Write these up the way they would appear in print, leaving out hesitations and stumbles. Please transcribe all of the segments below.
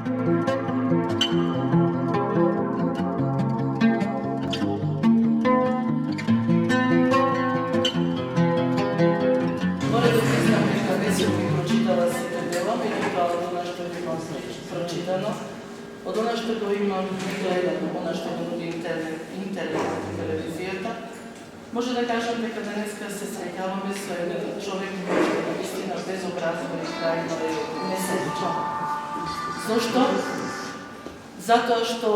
Мора да признам дека не сум ги прочитала сите дела, меѓутоа од она што го имам прочитано, од она што го имам гледано, она што го нуди интернет, телевизијата, може да кажам дека денеска се среќаваме со еден човек кој што наистина безобразно и крајно е несебичен. Зошто? Затоа што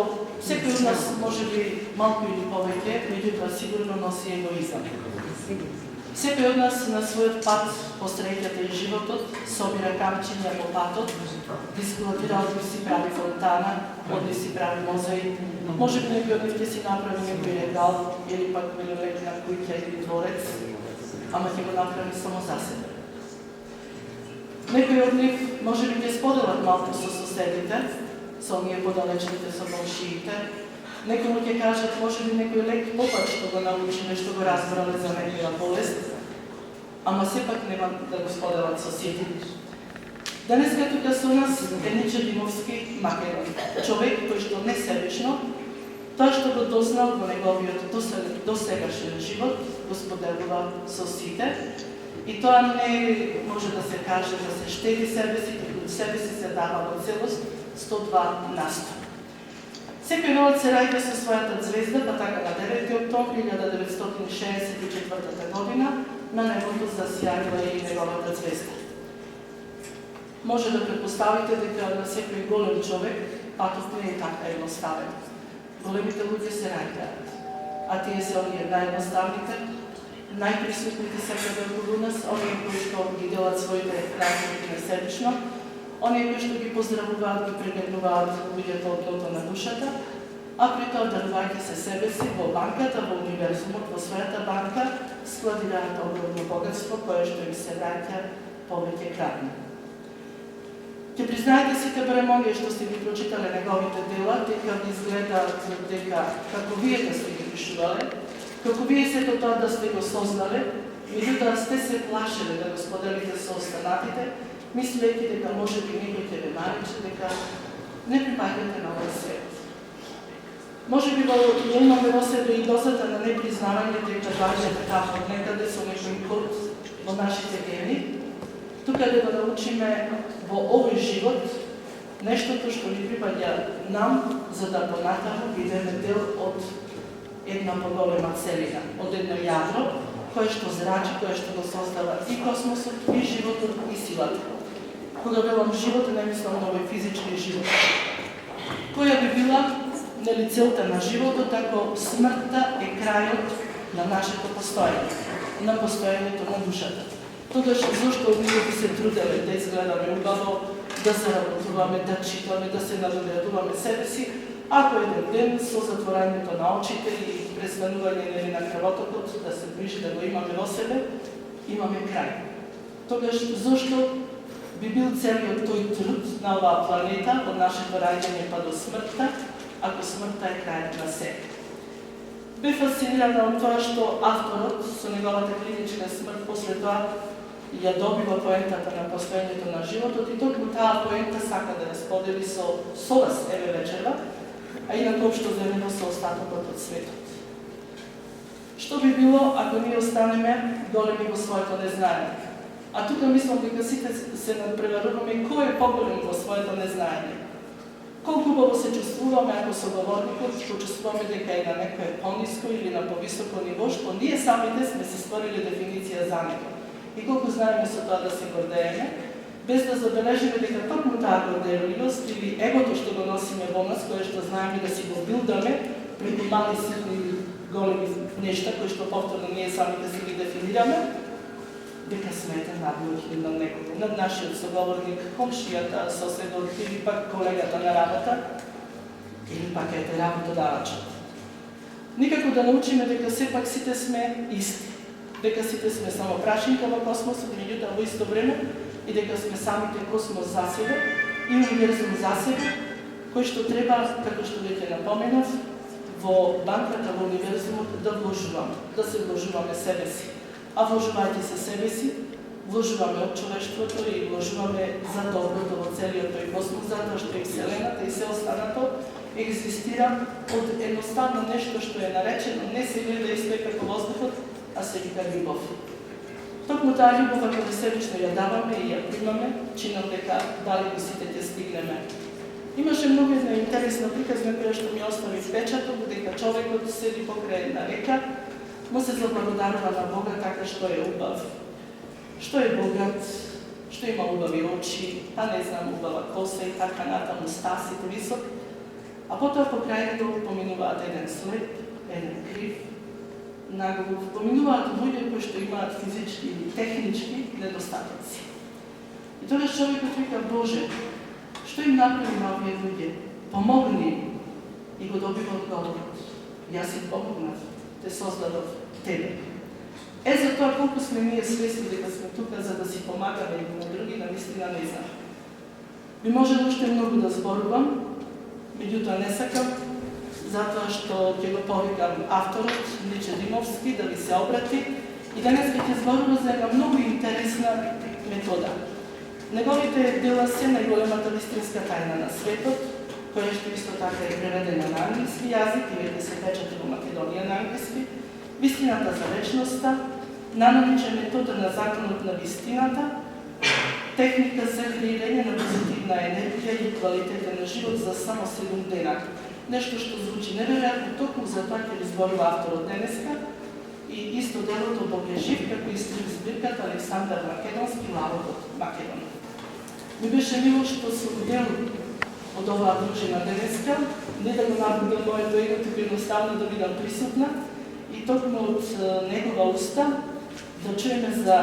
секој од нас можеби малку или повеќе, меѓутоа сигурно носи егоизам. Секој од нас на својот пат по среќата и животот собира камчиња по патот, дискулатира, одни си прави фонтана, одни си прави мозаик, може би некој од нив ќе си направи некој регал или пак великолепна куќа или дворец, ама ќе го направи само за себе. Некој од нив може би ќе споделат малку со соседите, со оние подалечните, со комшиите. Некој ќе кажат, може би некој лек попат што го научиме, што го разбрале за некоја болест, ама сепак нема да го споделат со сите. Денеска тука со нас е Ниче Димовски Македон, човек кој што несебично, тоа што го дознал во неговиот досегашен живот, го споделува со сите, и тоа не може да се каже да се штеди себе си се дава во целост 102%. Секој новот се раѓа со својата звезда, па така на 9 октомври 1964 година на небото засјавила и неговата звезда. Може да претпоставите дека на секој голем човек патот не е така едноставен. Големите луѓе се раѓаат, а тие се оние наједноставните, најприсутните секаде околу нас, оние кои што ги делат своите работи несебично, оние кои што ги поздравуваат, ги прегнуваат луѓето од дното на душата, а при тоа дарувајќи се себе си во банката, во универзумот, во својата банка, складираат огромно богатство кое што им се враќа повеќе кратно. Ќе признаете сите барем оние што сте ги прочитале неговите дела, дека ви изгледаат дека како вие да сте ги пишувале, како вие сето тоа да сте го сознале, меѓутоа сте се плашеле да го споделите со останатите, мислејќи дека може би некој ќе ве нарече дека не припаѓате на овој свет. Може би имаме во себе и дозата на непризнавање дека доаѓате така од некаде со некој код во нашите гени, тука да го научиме во овој живот нештото што ни припаѓа нам, за да понатаму бидеме дел од една поголема целина, од едно јадро, кое што зрачи, кое што го создава и космосот, и животот, и силата. Кога велам живот, не мислам на овој физички живот. Која би била нели целта на животот, ако смртта е крајот на нашето постоење, на постоењето на душата. Тогаш зошто ние би се труделе да изгледаме убаво, да заработуваме, да читаме, да се надоградуваме себе си, ако еден ден со затворањето на очите и пресвенување на крвотокот да се ближи да го имаме во себе, имаме крај. Тогаш зошто би бил целиот тој труд на оваа планета од нашето раѓање па до смртта, ако смртта е крајот на се. Бе фасцинирана од тоа што авторот со неговата клиничка смрт после тоа ја добива поентата на постоењето на животот и токму таа поента сака да ја сподели со вас еве вечерва, а инаку општо земено со остатокот од светот. Што би било ако ние останеме големи во своето незнаење? А тука мислам дека сите се надпреваруваме кој е поголем во своето незнаење. Колку убаво се чувствуваме ако соговорникот почувствуваме дека е на некое пониско или на повисоко ниво, што ние самите сме се створили дефиниција за него. И колку знаеме со тоа да се гордееме, без да забележиме дека токму таа горделивост или егото што го носиме во нас, кое што знаеме да си го билдаме преку мали ситни или големи нешта кои што повторно ние самите си ги дефинираме, дека сме надлъжни на некој, над нашиот соговорник, комшијата, соседот или пак колегата на работа, или пак ете работодавачот. Никако да научиме дека сепак сите сме исти, дека сите сме само прашинка во космосот, меѓутоа во исто време, и дека сме самите космос за себе и универзум за себе, кој што треба, како што веќе напоменав, во банката во универзумот да вложуваме, да се вложуваме себе си. А вложувајќи се себе си, вложуваме од човештвото и вложуваме за доброто во целиот тој космос, затоа што и Вселената и се останато екзистира од едноставно нешто што е наречено, не се гледа исто како воздухот, а се вика љубов. Токму таа љубов, ако себично ја даваме и ја примаме, чинам дека дали го сите ќе стигнеме. Имаше многу една интересна приказна која што ми остави впечаток, дека човекот седи покрај една река, му се заблагодарува на Бога така што е убав, што е богат, што има убави очи, па не знам, убава коса и така натаму, стасите висок, а потоа покрај него поминуваат еден слеп, еден крив, наглов, поминуваат луѓе кои што имаат физички или технички недостатоци. И тогаш човекот вика: Боже, што им направи на овие луѓе? Помогни им. И го добива одговорот: јас им помогнав, те создадов тебе. За тоа колку сме ние свесни дека сме тука за да си помагаме и на други, навистина не знам. Би можел уште многу да зборувам, меѓутоа не сакам, затоа што ќе го повикам авторот, Ниче Димовски, да ви се обрати и денес ќе зборува за една многу интересна метода. Неговите дела се најголемата вистинска тајна на светот, која што исто така е преведена на англиски јазик и веќе се печати во Македонија на англиски, Вистината за вечноста, нанамиче метода на законот на вистината, техника за креирање на позитивна енергија и квалитетен на живот за само 7 дена. Нешто што звучи неверојатно, токму за тоа ќе ви зборува авторот денеска и исто делото Бог е жив, како и збирката Александар Македонски, Лавот од Македонија. Ми беше мило што сум дел од оваа дружина денеска, не да го набудам моето име, туку едноставно да бидам присутна и токму од негова уста да чуеме за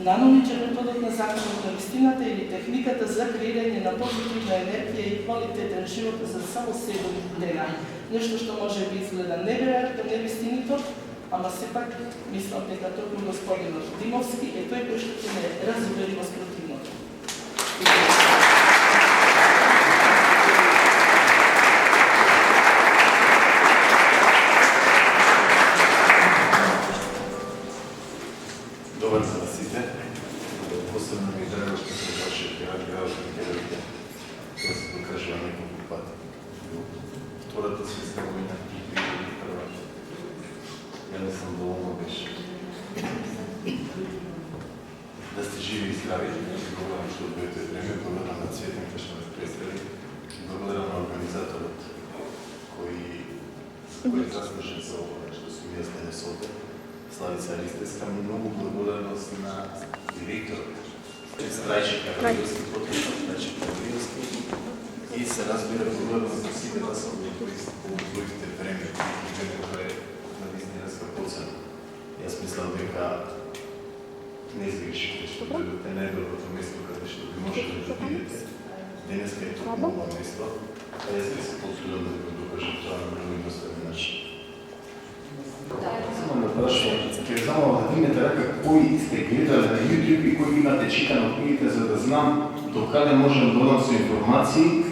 наномиче методот на законот на вистината или техниката за креирање на позитивна енергија и квалитетен живот за само 7 дена. Нешто што може би изгледа неверојатно, невистинито, ама сепак мислам дека токму господинот Димовски е тој кој што ќе ме разувери во спротивното. Добар за сите. Посебно ми е драго што се вашиот град героите. Тоа се покажува неколку пати. Втората светска војна и првата. Ја не сум доволно беше. Да сте живи и здрави, благодарам што одвоите време, благодарам на Цветанка што ме представи, благодарам на организаторот кој заслужен за ова што сум јас денес овде. Славица Ристеска, многу благодарност на директорот Страјче Каравилски, поточно Страјче Каравилски и се разбира благодарност на сите вас кои одвоивте време кога е на вистина скапоцено. Јас мислам дека не сгрешите што дојдете најдоброто место каде што би можеле да бидете. Денеска е токму ова место, а јас би се потрудам да го докажам тоа на многу едноставен начин. Само да прашувам, ќе ви замолам да дигнете рака кои сте гледале на YouTube и кои имате читано книгите, за да знам докаде можам да додам со информации,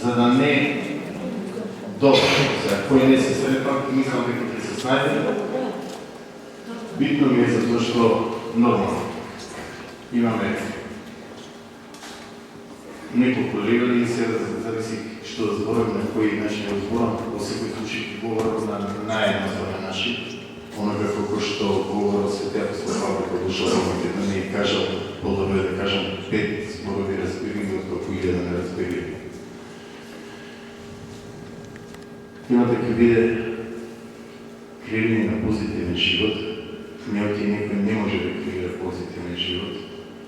за да не добро. За кои не се сред пак, мислам дека ќе се снајде. Битно ми е затоа што нормално имаме неколку левели и се зависи што да зборам на кој начин да зборам, во секој случај говорам на наједноставен начин. Оноga како што говорил Свети апостол Павле кога дошол во Македонија и кажал подобро е да кажам 5 зборови разбириви отколку 1000 неразбириви. Темата ќе биде креирање на позитивен живот. Меѓутоа некој не може да креира позитивен живот,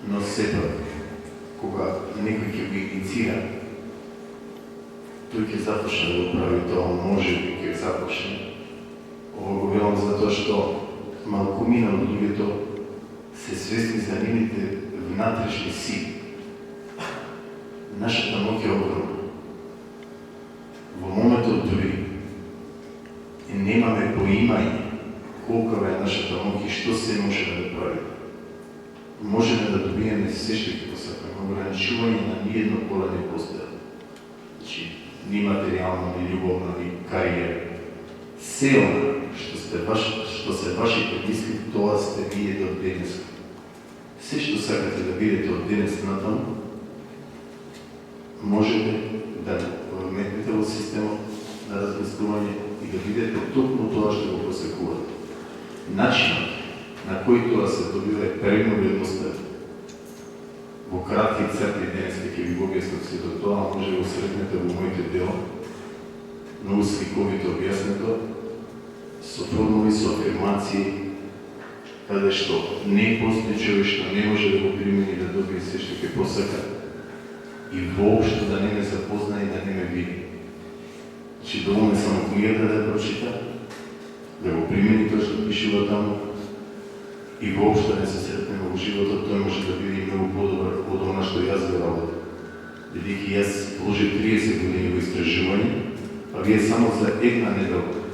но сепак кога некој ќе го иницира, тој ќе започне да го прави тоа, може би ќе започне. Ова го велам затоа што малкумина од луѓето се свесни за нивните внатрешни сили. Нашата моќ е огромна. Во моментот дури немаме поимање колкава е нашата моќ и што се можеме да правиме. Можеме да добиеме се што ќе посакаме. Ограничување на ниедно поле не постоја. Значи, ни материјално, ни љубовно, ни кариера. Се она што се вашите мисли, тоа сте вие до денеска. Се Се што сакате да видите од денес натаму, можете да вметнете во системот на размислување и да видите токму тоа што го посекувате. Начинот на кој тоа се добива е прегледноста во кратки црти денес ќе ви го објаснам сето тоа, може да го сретнете во моите дела, многу сликовито објаснето, со формули, со афирмации, каде што не постои човек што не може да го примени да добие се што ќе посака и воопшто да не ме запозна и да не ме види. Значи доволно само книгата да прочита, да го примени тоа што пишува таму и воопшто не се сретнеме во животот, тој може да биде многу подобар од она што јас го работам. Бидејќи јас вложив 30 години во истражување, а вие само за една недела.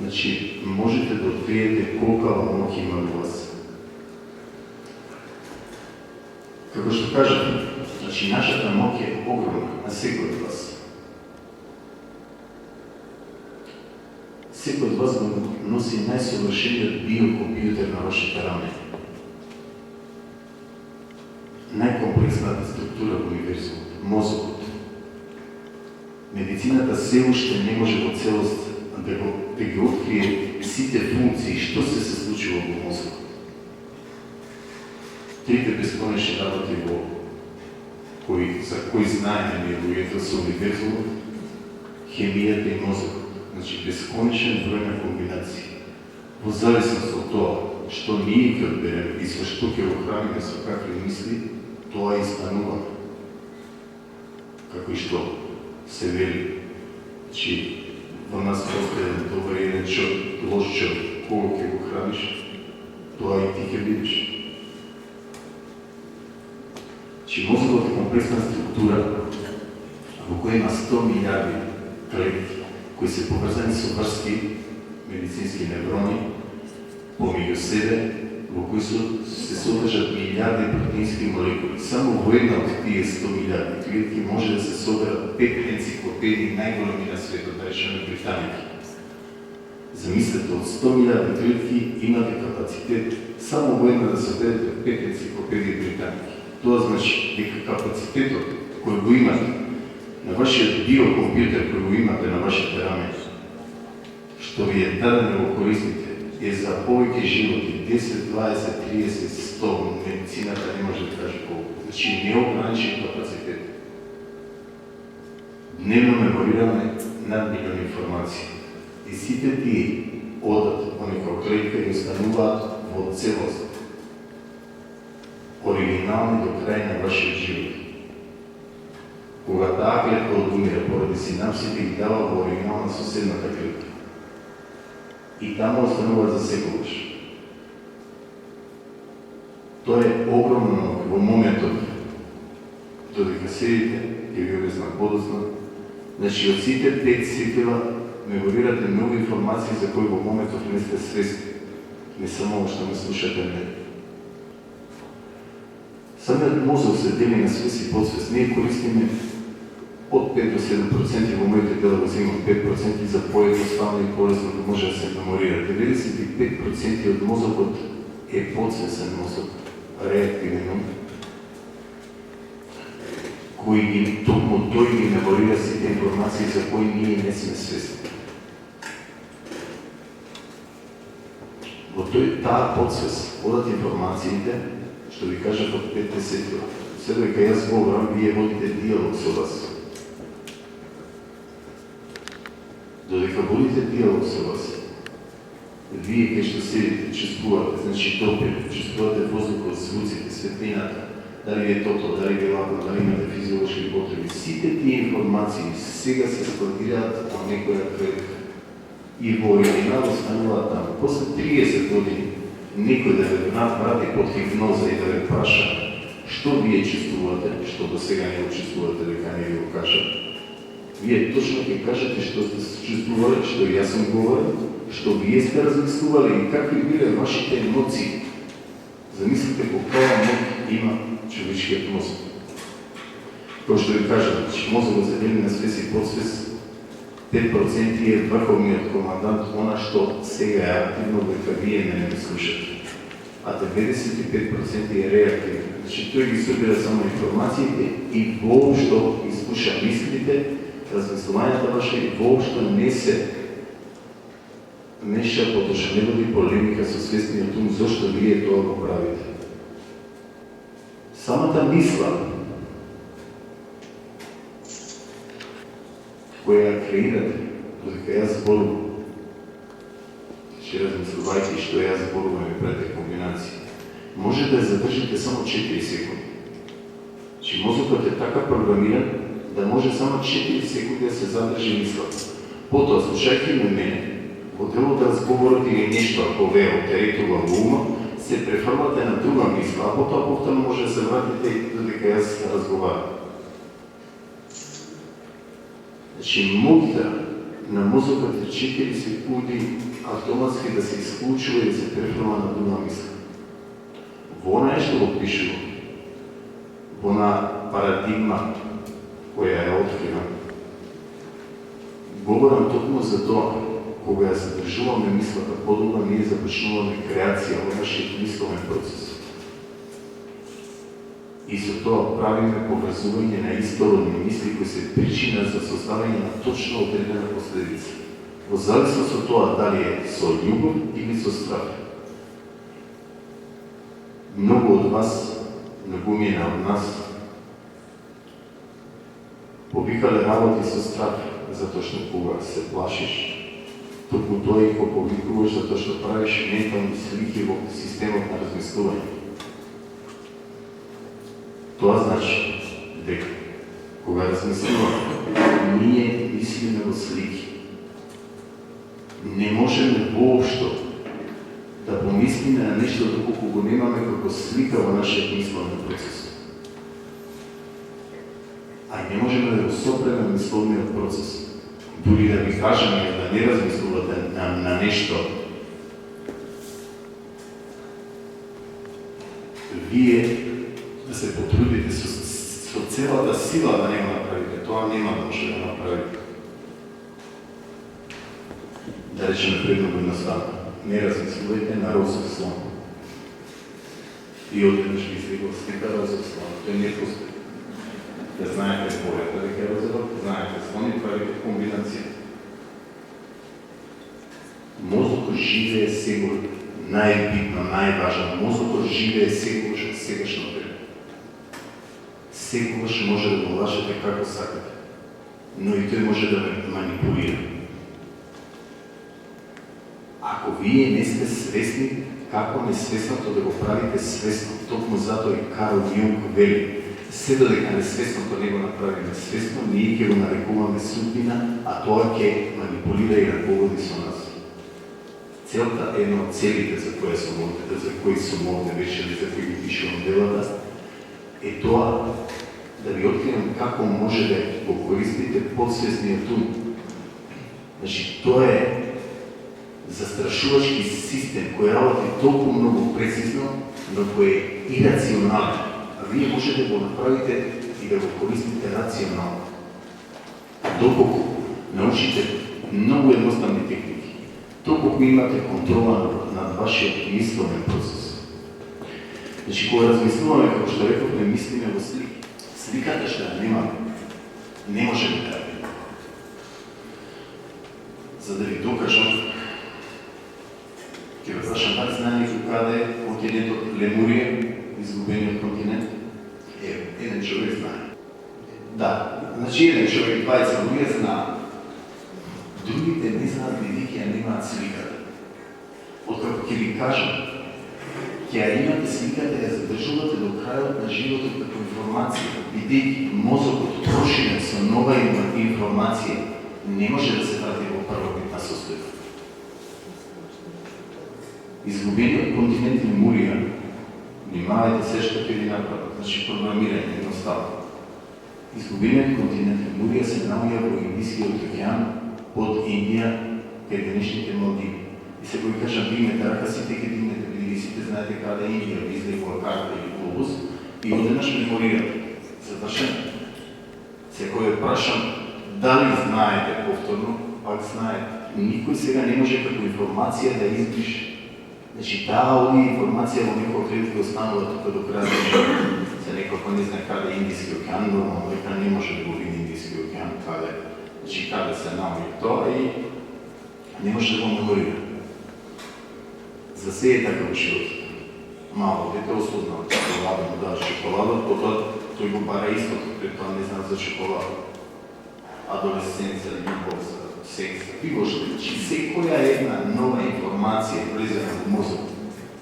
Значи, можете да откриете колкава моќ има во вас. Како што кажав, значи нашата моќ е огромна на секој од вас. Секој од вас го носи најсовршениот биокомпјутер на вашите раме. Најкомплексната структура во универзумот, мозокот. Медицината се уште не може во целост да ги открие сите функции што се случува во мозокот. Трите бесконечни работи за кои знаеме ние луѓето со универзумот, хемијата и мозокот. Значи, бесконечен број на комбинации. Во зависност од тоа што ние ќе одберем и со што ќе го храниме со какви мисли, тоа и станува. Како и што се вели. Значи, во нас постои еден добар и еден лош човек. Кого ќе го храниш, тоа и ти ќе бидеш. Значи, мозокот е комплексна структура во која има 100 милиарди клетки, кои се поврзани со врски медицински неврони помеѓу себе, во кои се содржат милиарди протеински молекули. Само во една од тие 100 милиарди клетки може да се соберат 5 енциклопедии најголеми на светот, да речеме британики. Замислете, од 100 милиарди клетки имате капацитет само во една да соберете 5 енциклопедии британики. Тоа значи дека капацитетот кој го имате на вашиот биокомпјутер кој го имате на вашите раме, што ви е даден да го користите, е за повеќе животи, 10, 20, 30, 100, медицината не може да каже колку. Значи, неограничен капацитет. Дневно меморираме над милион информации. И сите тие одат во некоја клетка и остануваат во целост. Оригинални до крај на вашиот живот. Кога таа клетка одумира поради синапсите ги дава во оригинална соседната клетка. И таму остануваат за секогаш. Тоа е огромно во моментот додека седите, ќе ви обяснам подоцна. Значи, од сите 5 сетива меморирате многу информации за кои во моментот не сте свесни. Не само што ме слушате мене. Самиот мозок се дели на свест и подсвест. Ние користиме од 5 до 7%, во моите дела го земам 5% за поедноставно и полесно да може да се меморира. 95% од мозокот е подсвесен мозок, реактивен, кој ги токму тој ги меморира сите информации за кои ние не сме свесни. Во таа подсвест одат информациите, што ви кажав од 5 сетива. Се дека јас говорам, вие водите диалог со вас. Додека водите диалог со вас, вие кај што седите, чувствувате, значи допир, чувствувате воздухот, звуците, светлината, дали е топло, дали е ладно, дали имате физиолошки потреби. Сите тие информации сега се складираат во некоја клетка и во оригинал остануваат таму. После 30 години некој да ве врати под хипноза и да ве праша што вие чувствувате, што до сега не го чувствувате дека не ви го кажат. Вие точно ќе кажете што сте чувствували, што јас сум говорил, што вие сте размислували и какви биле вашите емоции. Замислите колкава моќ има човечкиот мозок. Кој што ви кажа, че мозокот се дели на свест и подсвест, 5% е врховниот командант, она што сега е активно, дека вие не ме слушате. а 95% е реактивен. Значи тој ги собира само информациите и воопшто изслуша мислите, размислувањата ваше и воопшто не се меша, потоа не води полемика со свесниот ум зошто вие тоа го правите. Самата мисла која ја креирате, додека јас зборувам, размислувајќи што јас зборувам и пред комбинација, може да ја задржите само 4 секунди. Че мозокот е така програмиран да може само 4 секунди да се задржи мислата. Потоа, слушајќи ме мене, во делот разговорот или нешто ако ве отеретува во ума, се префрлате на друга мисла, а потоа повторно може да се вратите додека јас разговарам. Значи, моќта на мозокот е 4 секунди автоматски да се исклучува и да се префрма на друга мисла. Во она што го пишува, во на парадигма која е открива, говорам токму за тоа, кога ја задржуваме мислата подолго, ние започнуваме креација во нашиот мисловен процес. И со тоа правиме поврзување на истородни мисли кои се причина за создавање на точно одредена последица. Во зависност од тоа дали е со љубов или со страх. Многу од вас, многумина од нас, повикале работи со страх, затоа што кога се плашиш, токму тоа и го повикуваш затоа што правиш ментални слики во системот на размислување. Тоа значи дека кога размислуваме, ние мислиме во слики. Не можеме воопшто да помислиме на нешто доколку го немаме како слика во нашиот мисловен процес. А не можеме да го сопреме мисловниот процес. Дури да ви кажеме да не размислувате на нешто, вие да се потрудите со целата сила да не го направите, тоа нема да може да направите. Да речеме предново едноставно, не размислувате на розов слон. И одеднаш ви се го слика розов слон, тој не постои. Да знаете бојата дека е розов, знаете слон и правите комбинација. Мозокот живее сегурно, најбитно, најважно, мозокот живее сегашно време. Секогаш може да го лажете како сакате, но и тој може да ме манипулира. Ако вие не сте свесни, како несвесното да го правите свесно, токму затоа и Карл Јунг вели, се додека несвесното не го направиме свесно, ние ќе го нарекуваме судбина, а тоа ќе манипулира и раководи со нас. Целта е една од целите за кои сум овде вечери, за кои ги пишувам делата, е тоа да ви открием како може да го користите подсвесниот ум. Значи, тоа е застрашувачки систем кој работи толку многу прецизно, но кој е ирационален. А вие можете да го направите и да го користите рационално. Доколку научите многу едноставни техники, доколку имате контрола над вашиот мисловен процес. Значи, кога размислуваме, како што рековме, мислиме во слики. Сликата што ја немаме, не можеме да ја видиме. За да ви докажам, ќе ве прашам дали знае некој каде е континентот Лемурија, изгубениот континент? Еден човек знае. Да, значи еден човек, 20 луѓе знаат. Другите не знаат бидејќи ја немаат сликата. Откако ќе ви кажам, ќе ја имате сликата и ја задржувате до крајот на животот како информација, бидејќи мозокот проширен со нова информација не може да се врати во првобитна состојба. Изгубениот континент Лемурија, внимавајте се што ќе ви направат, значи програмирање едноставно. Изгубениот континент Лемурија се наоѓа во Индискиот океан од Индија кај денешните Малдиви. И се кој кажам, дигнете рака, сите ќе дигнете, бидејќи сите знаете каде е Индија, ви излегува карта или глобус, и одеднаш меморирате. Завршено. Се кој прашам, дали знаете повторно, пак знаете. Никој сега не може како информација да избрише. Значи, таа овие информација во некој клетки останува тука до крај. За некој кој не знае каде е Индиски океан, нормално дека не може да го види Индиски океан, каде, значи каде се наоѓа тоа и не може да го меморира. За се е така во животот. Мало дете осознава шоколада, му дава шоколада, потоа тој го бара истото, пред тоа не знае за шоколада. Адолесценца, љубов, секс, билошто, значи секоја една нова информација влезена во мозок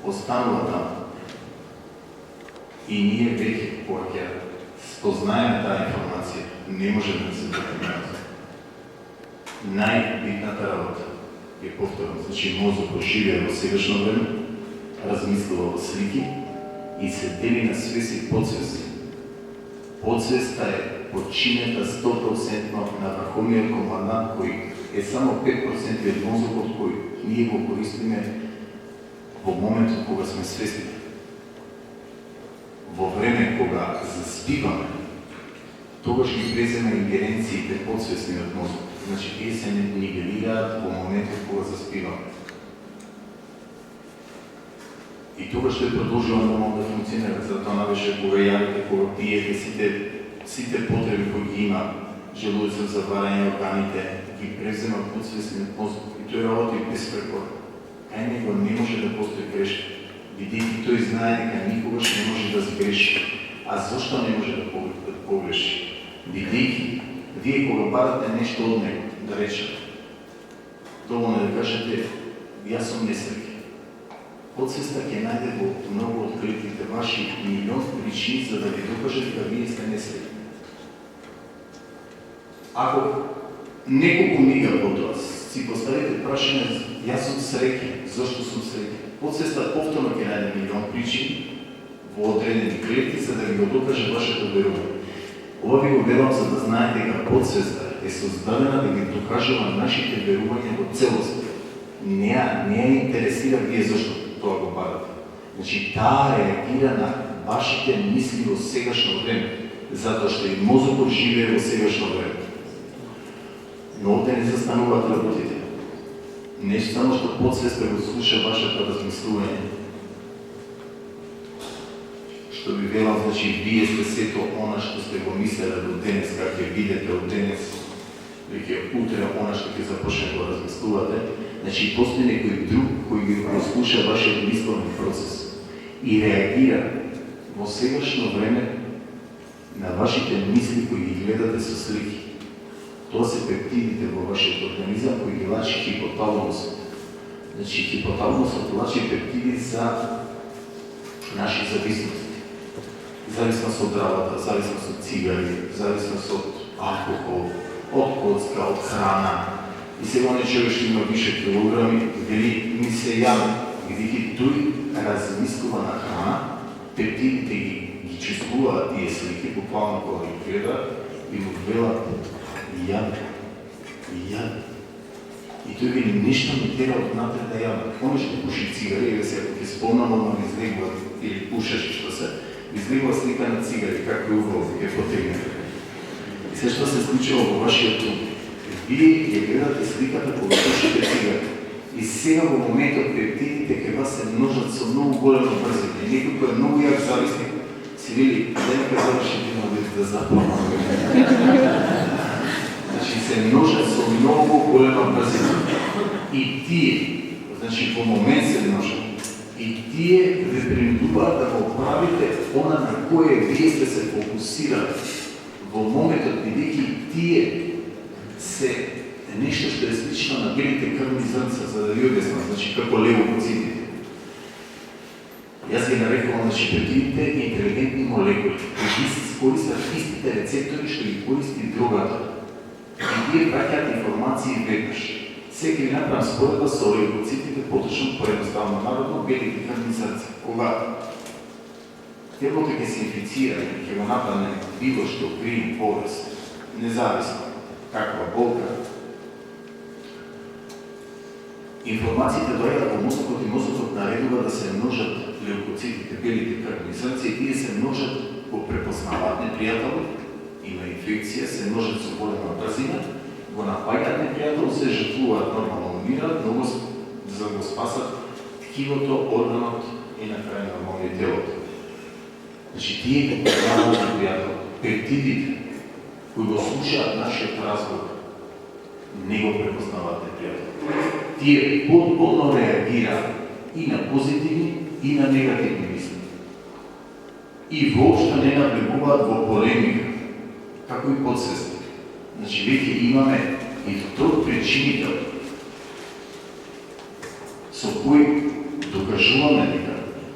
останува таму. И ние веќе кога ќе спознаеме таа информација, не може да се допримаме. Најбитната работа е повторно, значи мозокот живее во сегашно време, размислува во слики и се дели на свест и подсвест. Подсвеста е подчинета 100% на врховниот командант кој е само 5% од мозокот кој ние го користиме во моментот кога сме свесни. Во време кога заспиваме, тогаш ги преземе ингеренциите подсвесни од мозокот. Значи, тие се нивелираат во моментот кога заспиваме. И тогаш тој продолжува нормално да функционира, затоа навеше кога јавите, кога пиете сите потреби кои ги има, желудецот за варење органите, ги презема подсвесни од мозокот. И тој работи безпрекорно. Кај него не може да постои грешка, бидејќи тој знае дека никогаш не може да сгреши. А зошто не може да погреши? Бидејќи вие кога барате нешто од него, да речете, доволно да кажете, јас сум несреќен. Подсвеста ќе најде во многу од клетките ваши милион причини за да ви докаже дека вие сте несреќни. Ако неколку мига потоа си поставите прашање, јас сум среќен, зошто сум среќен? Подсвеста повторно ќе најде милион причини во одредени клетки за да ви го докаже вашето верување. Ова ви го велам за да знаете дека подсвеста е создадена да ги докажува нашите верувања во целост. Не ја интересира вие зашто тоа го барате. Значи, таа реагира на вашите мисли во сегашно време, затоа што и мозокот живее во сегашно време. Но овде не застануваат работите. Не само што подсвеста го слуша вашето размислување. Што ви велам, значи, вие сте сето она што сте го мислеле до денес, како ќе видите од денес, веќе утре она што ќе започне да размислувате. Значи, постои некој друг кој ги прослуша вашиот мисловен процес и реагира во сегашно време на вашите мисли кои ги гледате со слики. Тоа се пептидите во вашиот организам кои ги лачи хипоталамусот. Значи, хипоталамусот лачи пептиди за наши зависности. Зависност од работа, зависност од цигари, зависност од алкохол, од коцка, од храна. И сега не човек што има више килограми, вели ми се јави, бидејќи тој размислува на храна, пептидите ги чувствуваат тие слики, буквално кога ги гледа, и му велат јави. И тој вели нешто ми тера од напред да јави. Оно што пуши цигари, или се ќе спомнам, одма ми излегува, или пушеше што се, излегува слика на цигари, како е углов, ќе потегне. И се што се случува во вашиот ум. Вие ја гледате сликата кога пушите цигари. И сега во моментот пептидите ќе вас се множат со многу голема брзина. И некој кој е многу јак зависник, си вели, дека заврши едно да запомнам. Значи се множат со многу голема брзина. И тие, значи во момент се множат. И тие ве принудуваат да го правите она на кое вие сте се фокусирали во моментот, бидејќи тие се нешто што е слично на белите крвни зрнца, за да ви објаснам, значи како левокоцитите. Јас ги нарекувам, значи, пептидите интелигентни молекули, кои користат истите рецептори што ги користи другата. И тие праќаат информации веднаш. Сега ви направам споредба со левокоцитите, поточно поедноставно народно, белите крвни зрнца. Кога телото ќе се инфицира и ќе го нападне било што грим, болест, независно каква болка, информациите доаѓаат во мозокот и мозокот наредува да се множат леукоцитите, белите крвни зрнца, и тие се множат, го препознаваат непријателот, има инфекција, се множат со голема брзина, го напаѓаат непријател, се жртвуваат, нормално умираат, но за да го спасат ткивото, органот и на крај нормално телото. Значи, тие го познаваме пријател, пептидите, кои го слушаат нашиот разговор, не го препознаваат непријател. Тие потполно реагираат и на позитивни, и на негативни мисли. И воопшто не навлегуваат во полемика, како и подсвесно. Значи, веќе имаме и втор причинител со кој докажуваме дека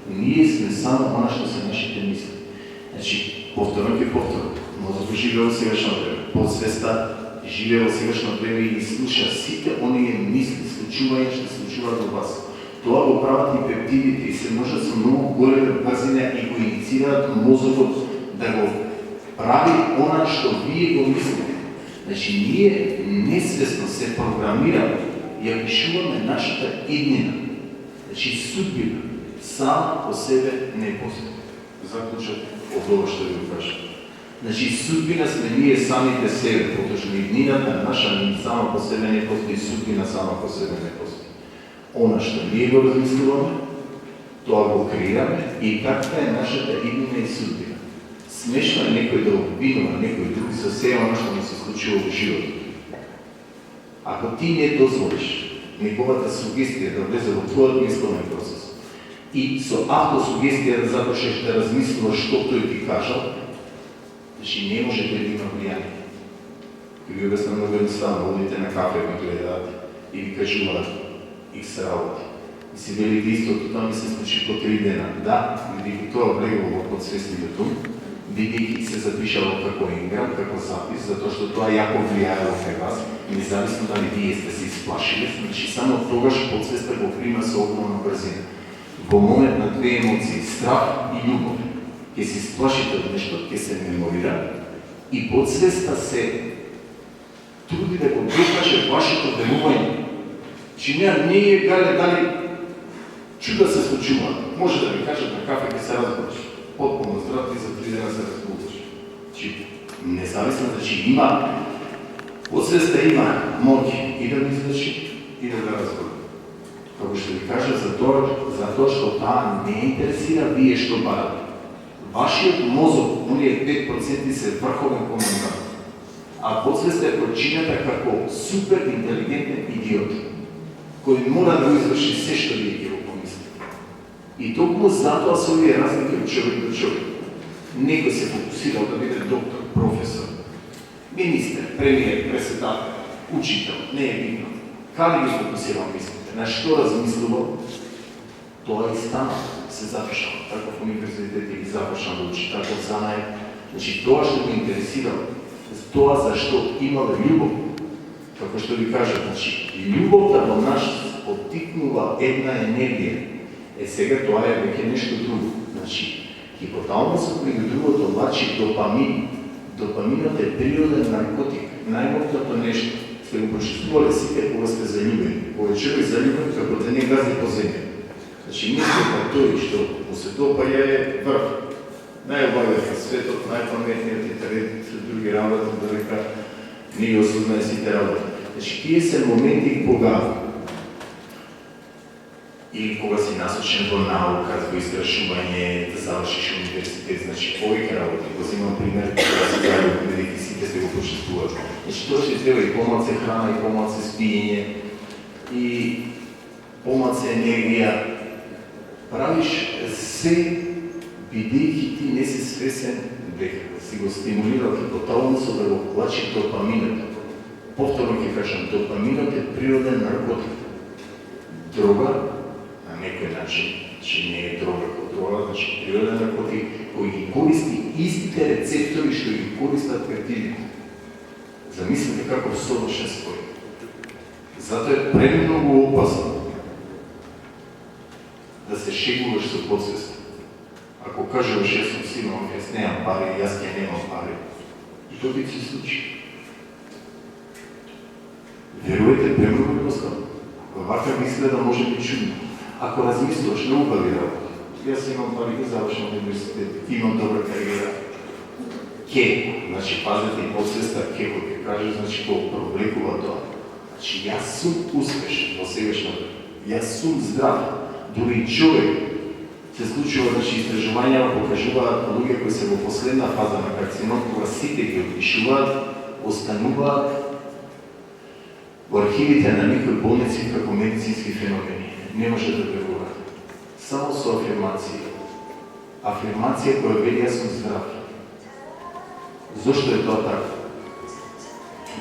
ние сме само она што се нашите мисли. Значи, повторно ќе повторно, мозокот живее во сегашно време, подсвеста живее во сегашно време и слуша сите оние мисли, случувања што случуваат во вас. Тоа го прават и пептидите и се може со многу голема брзина и го инициираат мозокот да го прави она што вие го мислите. Значи, ние несвесно се програмираме и ја пишуваме нашата иднина. Значи, судбина сама по себе не постои. Заклучат од ова што ви го кажам. Значи, судбина сме ние самите себе, поточно иднината наша сама по себе не постои, судбина сама по себе не постои. Она што ние го размислуваме, тоа го креираме и каква е нашата иднина и судбина. Смешно е некој да обвинува некој друг со се она што му се случува во животот. Ако ти не дозволиш неговата сугестија да влезе во твојот мисловен процес и со автосугестија да започнеш да размислуваш што тој ти кажал, значи не може да има влијание. Ке ви обяснам многу едноставно, одите на кафе, ме гледаат и ви кажуваат икс работи. И си велите истото, тоа ми се случи по 3 дена. Да, бидејќи тоа влегло во подсвестниот ум, бидејќи се запишало како инграм, како запис, затоа што тоа јако влијаело кај вас, и независно дали вие сте се исплашиле, значи само тогаш подсвеста го прима со огромна брзина. Во момент на две емоции, страх и љубов, ќе се исплашите од нешто, ќе се меморира и подсвеста се труди да го докаже вашето делување. Че не е дали чуда се случува. Може да ви кажат на кафе ќе се разбудиш. Потполно здрав и за 3 дена се разбудиш. Че независно, значи има подсвеста има моќ и да ви изврши и да разбуди. Како што ви кажа, затоа што таа не интересира вие што барате. Вашиот мозок, оние 5% се врховен комендар, а подсвеста е прочината како супер интелигентен идиот, кој мора да изврши се што вие ќе го помислите. И токму затоа се овие разлики од човек до човек. Некој се фокусирал да биде доктор, професор, министер, премиер, председател, учител, не е битно. Каде ги фокусирал мислите? На што размислувал? Тоа и стана, се запишал. Така в универзитет и започнал да учи, така занае. Значи, тоа што го интересирал, тоа зашто имал љубов. Како што ви кажа, значи, љубовта во нас поттикнува една енергија. Сега тоа е веќе нешто друго. Значи, хипоталамусот меѓу другото влачи допамин. Допаминот е природен наркотик, најмокното нешто. Сте го почувствувале сите кога сте заљубени. Кога човек заљубен, како да не гази по земја. Значи, мислите на тој што му се допаја е врв. Најобавиот на светот, најпаметниот интернет, други работи, да река, не ги осознае сите работи. Значи, тие се моменти кога или кога си насочен во наука, во истрашување, да завршиш университет, значи повеќе работи. Го земам пример, кога се зајубен, бидејќи сите се го почувствуват. Значи, тоа ще треба и помалце храна, и помалце спиење, и помалце енергија. Правиш се, бидејќи ти не си свесен дека си го стимулирал хипоталамусот да го влачи допаминот. Повторно ќе кажам, допаминот е природен наркотик. Дрога, на некој начин, че не е дрога како дрога, значи природен наркотик, кој ги користи истите рецептори што ги користат пептидите. Замислите како совршен спој. Затоа е премногу опасно да се шегуваш со подсвест. Ако кажеш, јас сум силен, јас немам пари, јас ќе немам пари, и тоа би се случи. Веруете, премногу jednostavno. Вака мисля да може би чудно. Ако размислуваш на убави работи, јас имам пари да завршам университет, имам добра кариера, ке, значи пазете и подсвеста, ке го ќе кажеш, значи го провлекува тоа. Значи јас сум успешен во сегашно време, јас сум здрав, дури и човек се случува, значи истражувања покажуваат луѓе кои се во последна фаза на карцином, кога сите ги опишуваат, остануваат во архивите на некои болници како медицински феномени. Не може да преборат. Само со афирмација. Афирмација која вели јас сум здрав. Зошто е тоа така?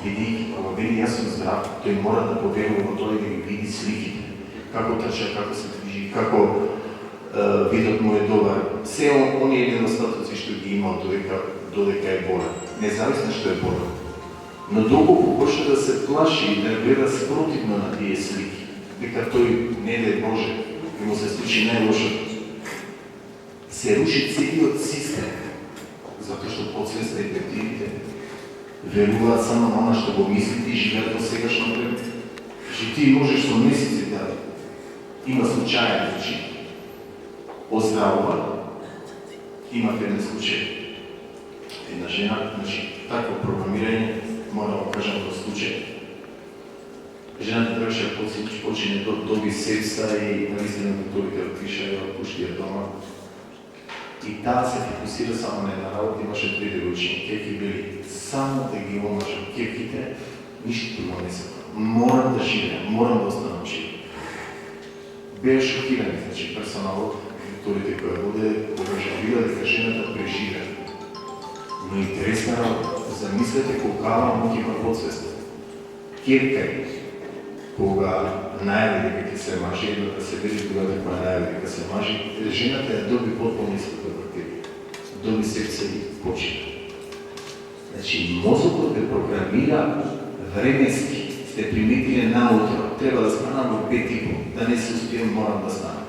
Бидејќи кога вели јас сум здрав, тој мора да поверува во тоа и да ги види сликите. Како трча, како се движи, како видот му е добар. Се оние недостатоци што ги имал додека е болен. Независно што е болен. Но доколку почне да се плаши и да гледа спротивно на тие слики, дека тој не дај Боже, и му се случи најлошото, се руши целиот систем, затоа што подсвеста и пептидите веруваат само на она што го мислите и живеат во сегашно време. Значи ти можеш со месеци да има случаен случај, оздравува, има еден случај. Една жена, значи, такво програмирање, мора да кажам во случај. Жената требаше да почине да доби сепса и наистина докторите отпиша ја пушти ја дома. И таа се фокусира само на една работа, имаше 3 девојчиња, кеки били само да ги омажам кеките, ништо друго не се. Морам да живеам, морам да останам жив. Беа шокирани, значи персоналот, докторите кои воде, кога вида дека жената преживеа. Но интересна работа. Замислете колкава моќ има подсвест. Кирка е, кога најави дека ќе се мажи, или да се види кога дека најави дека се мажи, жената ја доби потполно истата бактерија. Доби сепса и почина. Значи, мозокот ве програмира временски. Сте приметиле наутро. Треба да станам во 5:30. Да не се успием, морам да станам.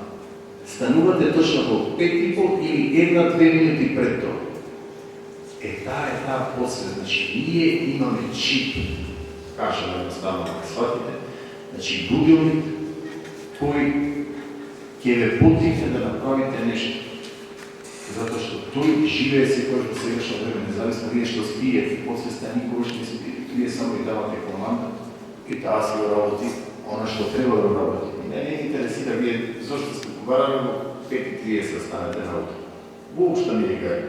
Станувате точно во 5:30 или 1-2 минути пред тоа. Таа подсвест, значи, ние имаме чип, кажам едноставно да сватите, значи будилник кој ќе ве поттикне да направите нешто. Затоа што тој живее секојаш во сегашно време, независно вие што спиете, подсвеста никогаш не спиете, вие само и давате команда и таа си го работи она што треба да работи. Не интересира вие зошто сте погарали во 5:30 станете на работа. Воопшто не е гај.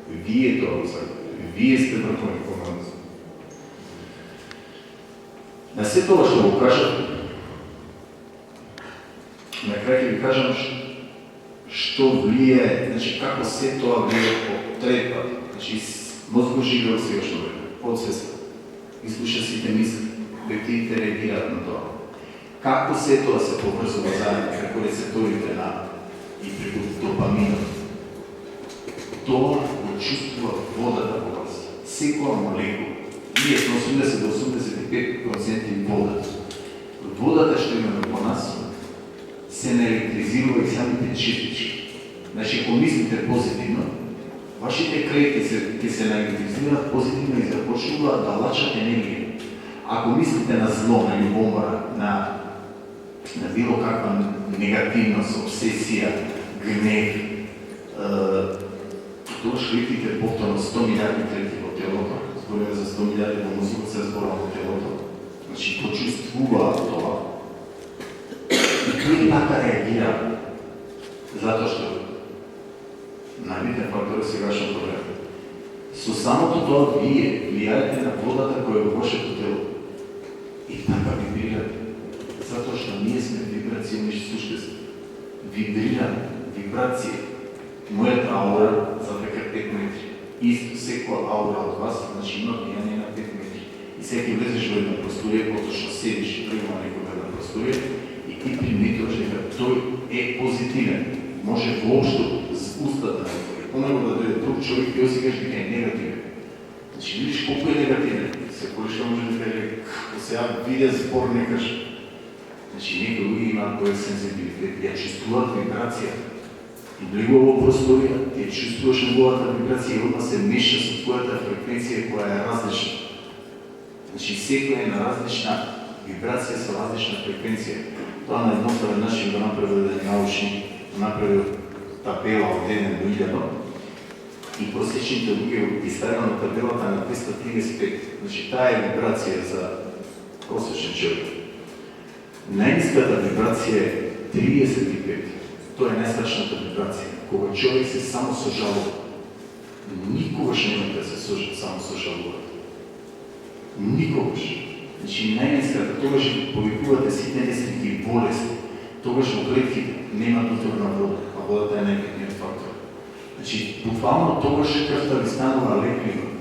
Вие тоа сакате. Вие сте врховни команда. На се тоа што го кажам, на крај ќе ви кажам што влие, значи како се тоа влие по трет пат. Значи мозгот живее во сегашно време, подсвеста. Изслуша сите мисли, пептидите реагираат на тоа. Како се тоа се поврзува заедно преку рецепторите на и преку допаминот. Тоа го чувствува водата во вас. Секоја молекула. Ние сме 80 до 85% вода. Водата што имаме по нас се наелектризирува и самите частички. Значи, ако мислите позитивно, вашите клетки ќе се наелектризираат позитивно и започнуваат да лачат енергија. Ако мислите на зло, на љубомора, на било каква негативност, обсесија, гнев, тогаш клетките повторно 100 милиарди клетки во телото, збориме за 100 милиарди во мозокот, се зборува во телото. Значи, почувствуваат тоа. И тој така реагира, затоа што најбитен фактор е сегашното време. Со самото тоа вие влијаете на водата која е во вашето тело. И така вибрирате. Затоа што ние сме вибрационни суштества. Вибрираме, вибрација. Мојата аура затека 5 метри. Исто секоја аура од вас, значи има влијание на 5 метри. И секој влезеш во една просторија, поточно седиш према некоја една просторија и ти приметуваш дека тој е позитивен. Може воопшто с устата на некој. Понего да дојде друг човек и осекаш дека е негативен. Значи видиш колку е негативен. Секој што може да каже, како сега видя збор не каже. Значи некои луѓе имаат тој сензибилитет, ја чувствуваат вибрација. И влегува во просторија, ја чувствуваш неговата вибрација и одма се меша со твојата фреквенција која е различна. Значи секој е на различна вибрација со различна фреквенција. Тоа на едноставен начин го направил еден научник, направил табела од 1 до 1000 и просечните луѓе ги ставил на табелата на 235. Значи таа е вибрација за просечен човек. Најниската вибрација е 35. Тоа е најстрашната вибрација. Кога човек се само сожалува, никогаш нема да се само сожалува. Никогаш. Значи, најнескрата, тогаш повикувате сите несреќи и болести, тогаш во клетките нема доторна вода, а водата е најбитниот фактор. Значи, буквално тогаш крвта ви станува леплива.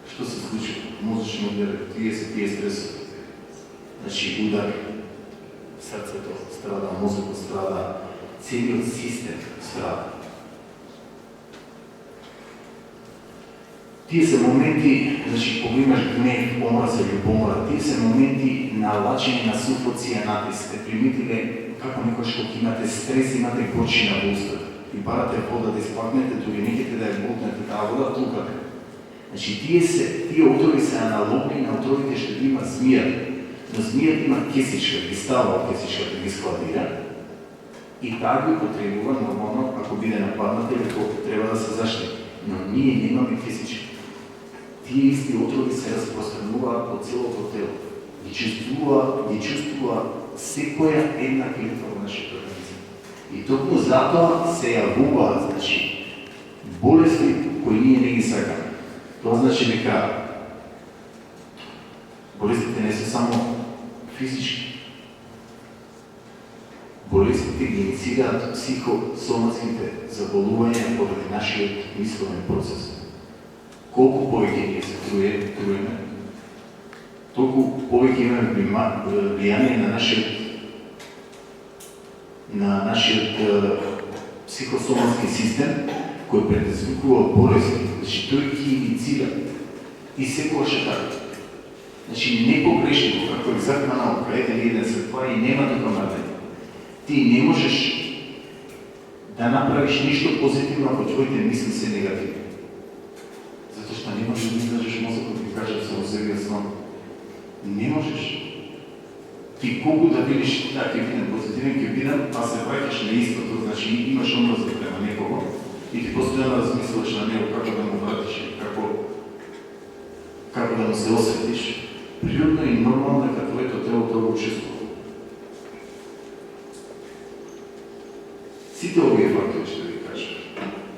Што се случи? Мозочни удари, тие стресови. Значи, удари, срцето страда, мозокот страда, целиот систем страда. Тие се моменти, значи, кога имаш гнев, омраза или помора, тие се моменти на лачење на суфоција натиск. Сте приметиле како некојаш кога имате стрес, имате горчина во устата и барате вода да испакнете, дури неките да ја глутнете таа вода, тукате. Значи, тие отрови се аналогни на отровите што има змија. Но змијата има кесичка, ги става кесичката, ги складира и таа ги потребува нормално, ако биде нападната или колку треба да се заштити. Но ние немаме кесичка. Тие исти отрови се распространуваат по целото тело. Ги чувствува секоја една клетка во нашиот организам. И токму затоа се јавуваат, значи, болести кои ние не ги сакаме. Тоа значи дека болестите не се само физички. Болестите ги инициираат психосоматските заболувања поради нашиот мисловен процес. Колку повеќе ние се труеме, толку повеќе имаме влијание на нашиот психосоматски систем, кој предизвикува болести. Значи, тој ги инициира. И секогаш е така. Значи, не погрешливо, како екзактна наука, ете еден се това и нема тука мрдење. Ти не можеш да направиш ништо позитивно ако твоите мисли се негативни. Затоа што не можеш да излажеш мозокот и кажеш само себе сон. Не можеш. Ти колку да бидеш такив позитивен ќе бидам, па се враќаш на истото, значи имаш омраза према некого и ти постојано размислуваш на него како да му вратиш, како да му се осветиш. Природно и нормално дека твоето тело тоа го учествува. Сите овие фактори што ви кажа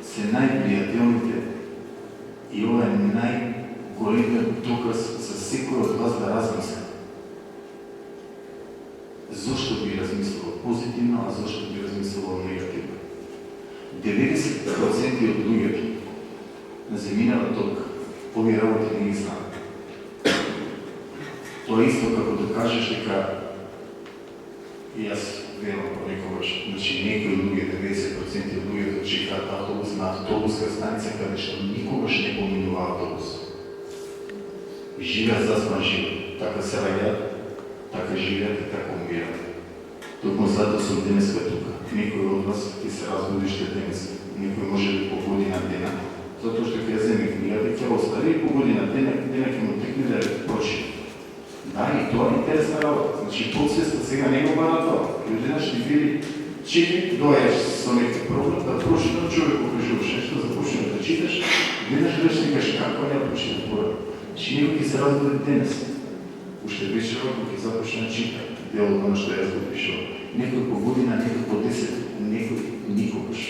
се најпријателните и ова е најголемиот доказ за секој од вас да размисли. Зошто би размислувал позитивно, а зошто би размислувал негативно? 90% од луѓето на земјината ток овие работи не ги знаат. Тоа исто како да кажеш дека и јас верувам понекогаш, значи некои луѓе, 90% од луѓето чекаат автобус на автобуска станица каде што никогаш не поминува автобус. Живеат заспан живот, така се раѓаат, така живеат и така умираат. Токму затоа сум денеска тука. Некој од вас ќе се разбудиште денес, некој може да погоди на дена, затоа што ќе ја земе книгата, ќе остари и погоди на дена ќе му текне да ја прочита. Да, и тоа е интересна работа. Значи, подсвеста сега не го бара тоа. Веднаш ти види, чекай, доаѓаш со некој проблем, да прочитам човек кој кажуваш нешто, започнеш да читаш, веднаш ти кажеш како ја прочитам тоа. Значи, некој ќе се разбуди денес. Уште вечерва кој ќе започне да чита дел од оно што јас го пишувам. Некој по година, некој по 10, некој никогаш.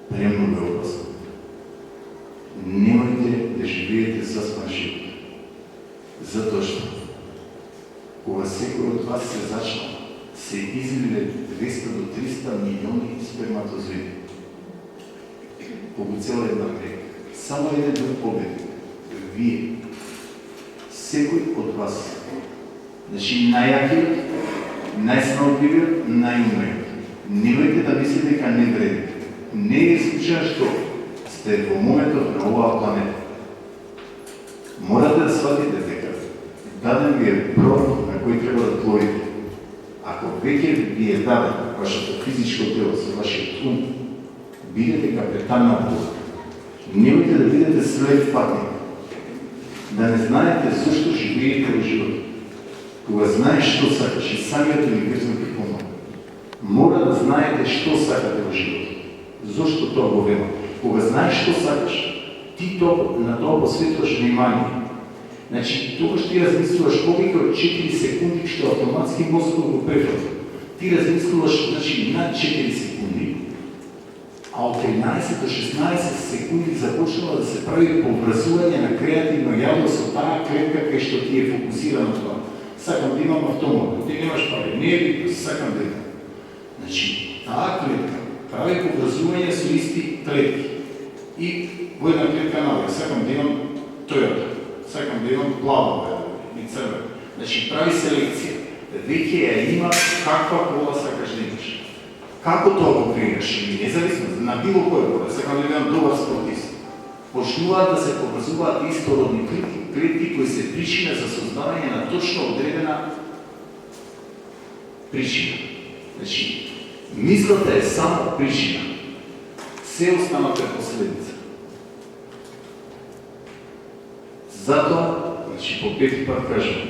Премногу е опасно. Немојте да живеете заспан живот. Затоа што, кога секој од вас се зачна, се излиле 200 до 300 милиони сперматозоиди. По цела една мрека. Само еден друг победник. Вие. Секој од вас. Значи, најакиот, најсмелтливиот, најумниот. Немојте да мислите дека не вредите. Не е случај што сте во моментот на оваа планета. Морате да сватите дека даден ви е брод на кој треба да пловите. Ако веќе ви е даден вашето физичко тело со вашиот ум, бидете капетан на бродот. Немојте да бидете слеп патник. Да не знаете зашто живеете во животот. Кога знаеш што сакаш и самиот универзум ти помага. Мора да знаете што сакате во животот. Зошто тоа го велам? Кога знаеш што сакаш, ти на тоа посветуваш внимание. Значи, тогаш ти размислуваш повеќе од 4 секунди што автоматски мозокот го префати. Ти размислуваш, значи, над 4 секунди, а от 13 до 16 секунди започнува да се прави пообразување на креативно јадло со таа клетка кај што ти е фокусирано тоа. Сакам да имам автомобил, ти немаш пари, не е битно, сакам да имам. Значи, таа клетка прави пообразување со исти клетки. И во една клетка навија, сакам да имам Toyota, сакам да имам плава и црвена. Значи, прави селекција. Веќе ја има каква кола сакаш да имаш. Како тоа го креираш? Независно, на било која кола, сакам да имам добар спортист. Почнуваат да се поврзуваат истородни клетки кои се причина за создавање на точно одредена причина. Значи, мислата е само причина. Се останато е последица. Затоа, значи, по пети пат кажам,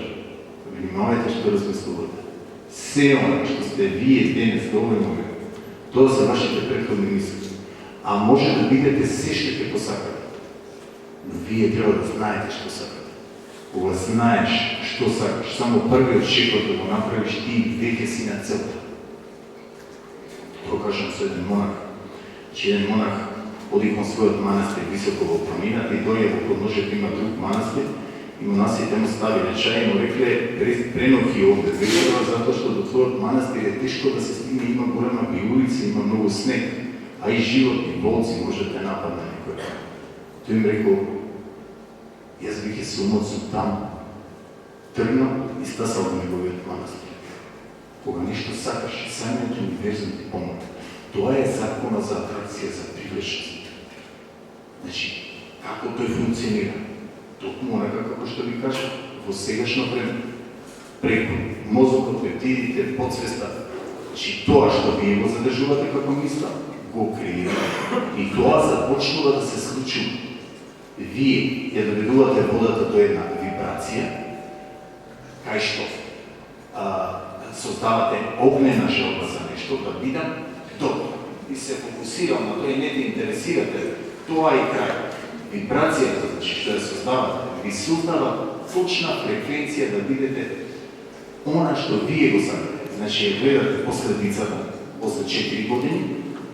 внимавајте што размислувате. Се оно што сте вие денес доволни, тоа се вашите претходни мисли. А може да бидете се што ќе посакате. Но вие треба да знаете што сакате. Кога знаеш што сакаш, само првиот шекот да го направиш, ти веќе си на целта. Тоа кажам со еден монах. Че еден монах оди кон својот манастир високо во планината и дојде во подножјето има друг манастир и монасите му ставиле чај и му рекле пренохи овде вечера затоа што до твојот манастир е тешко да се стигне, има голема биулица, има многу снег, а и животни волци може да нападне некој. Тој им рекол, јас бих се умоцнал там, тргнал и стасал во неговиот манастир. Кога нешто сакаш, самиот универзум ти помага. Тоа е закона за атракција, за привлечност. Значи, како тој функционира? Токму онака како што ви кажа, во сегашно време, преку мозокот, пептидите, подсвеста. Значи, тоа што вие го задржувате како мисла, го креирате. И тоа започнува да се случува. Вие ја доведувате водата до една вибрација, кај што создавате огнена желба за нешто, да бидам добро. И се фокусирам на тоа и не те интересирате, тоа и крај. Вибрацијата, значи, што ја создавате, ви создава точна фреквенција да бидете она што вие го сакате. Значи, ја гледате последицата после 4 години,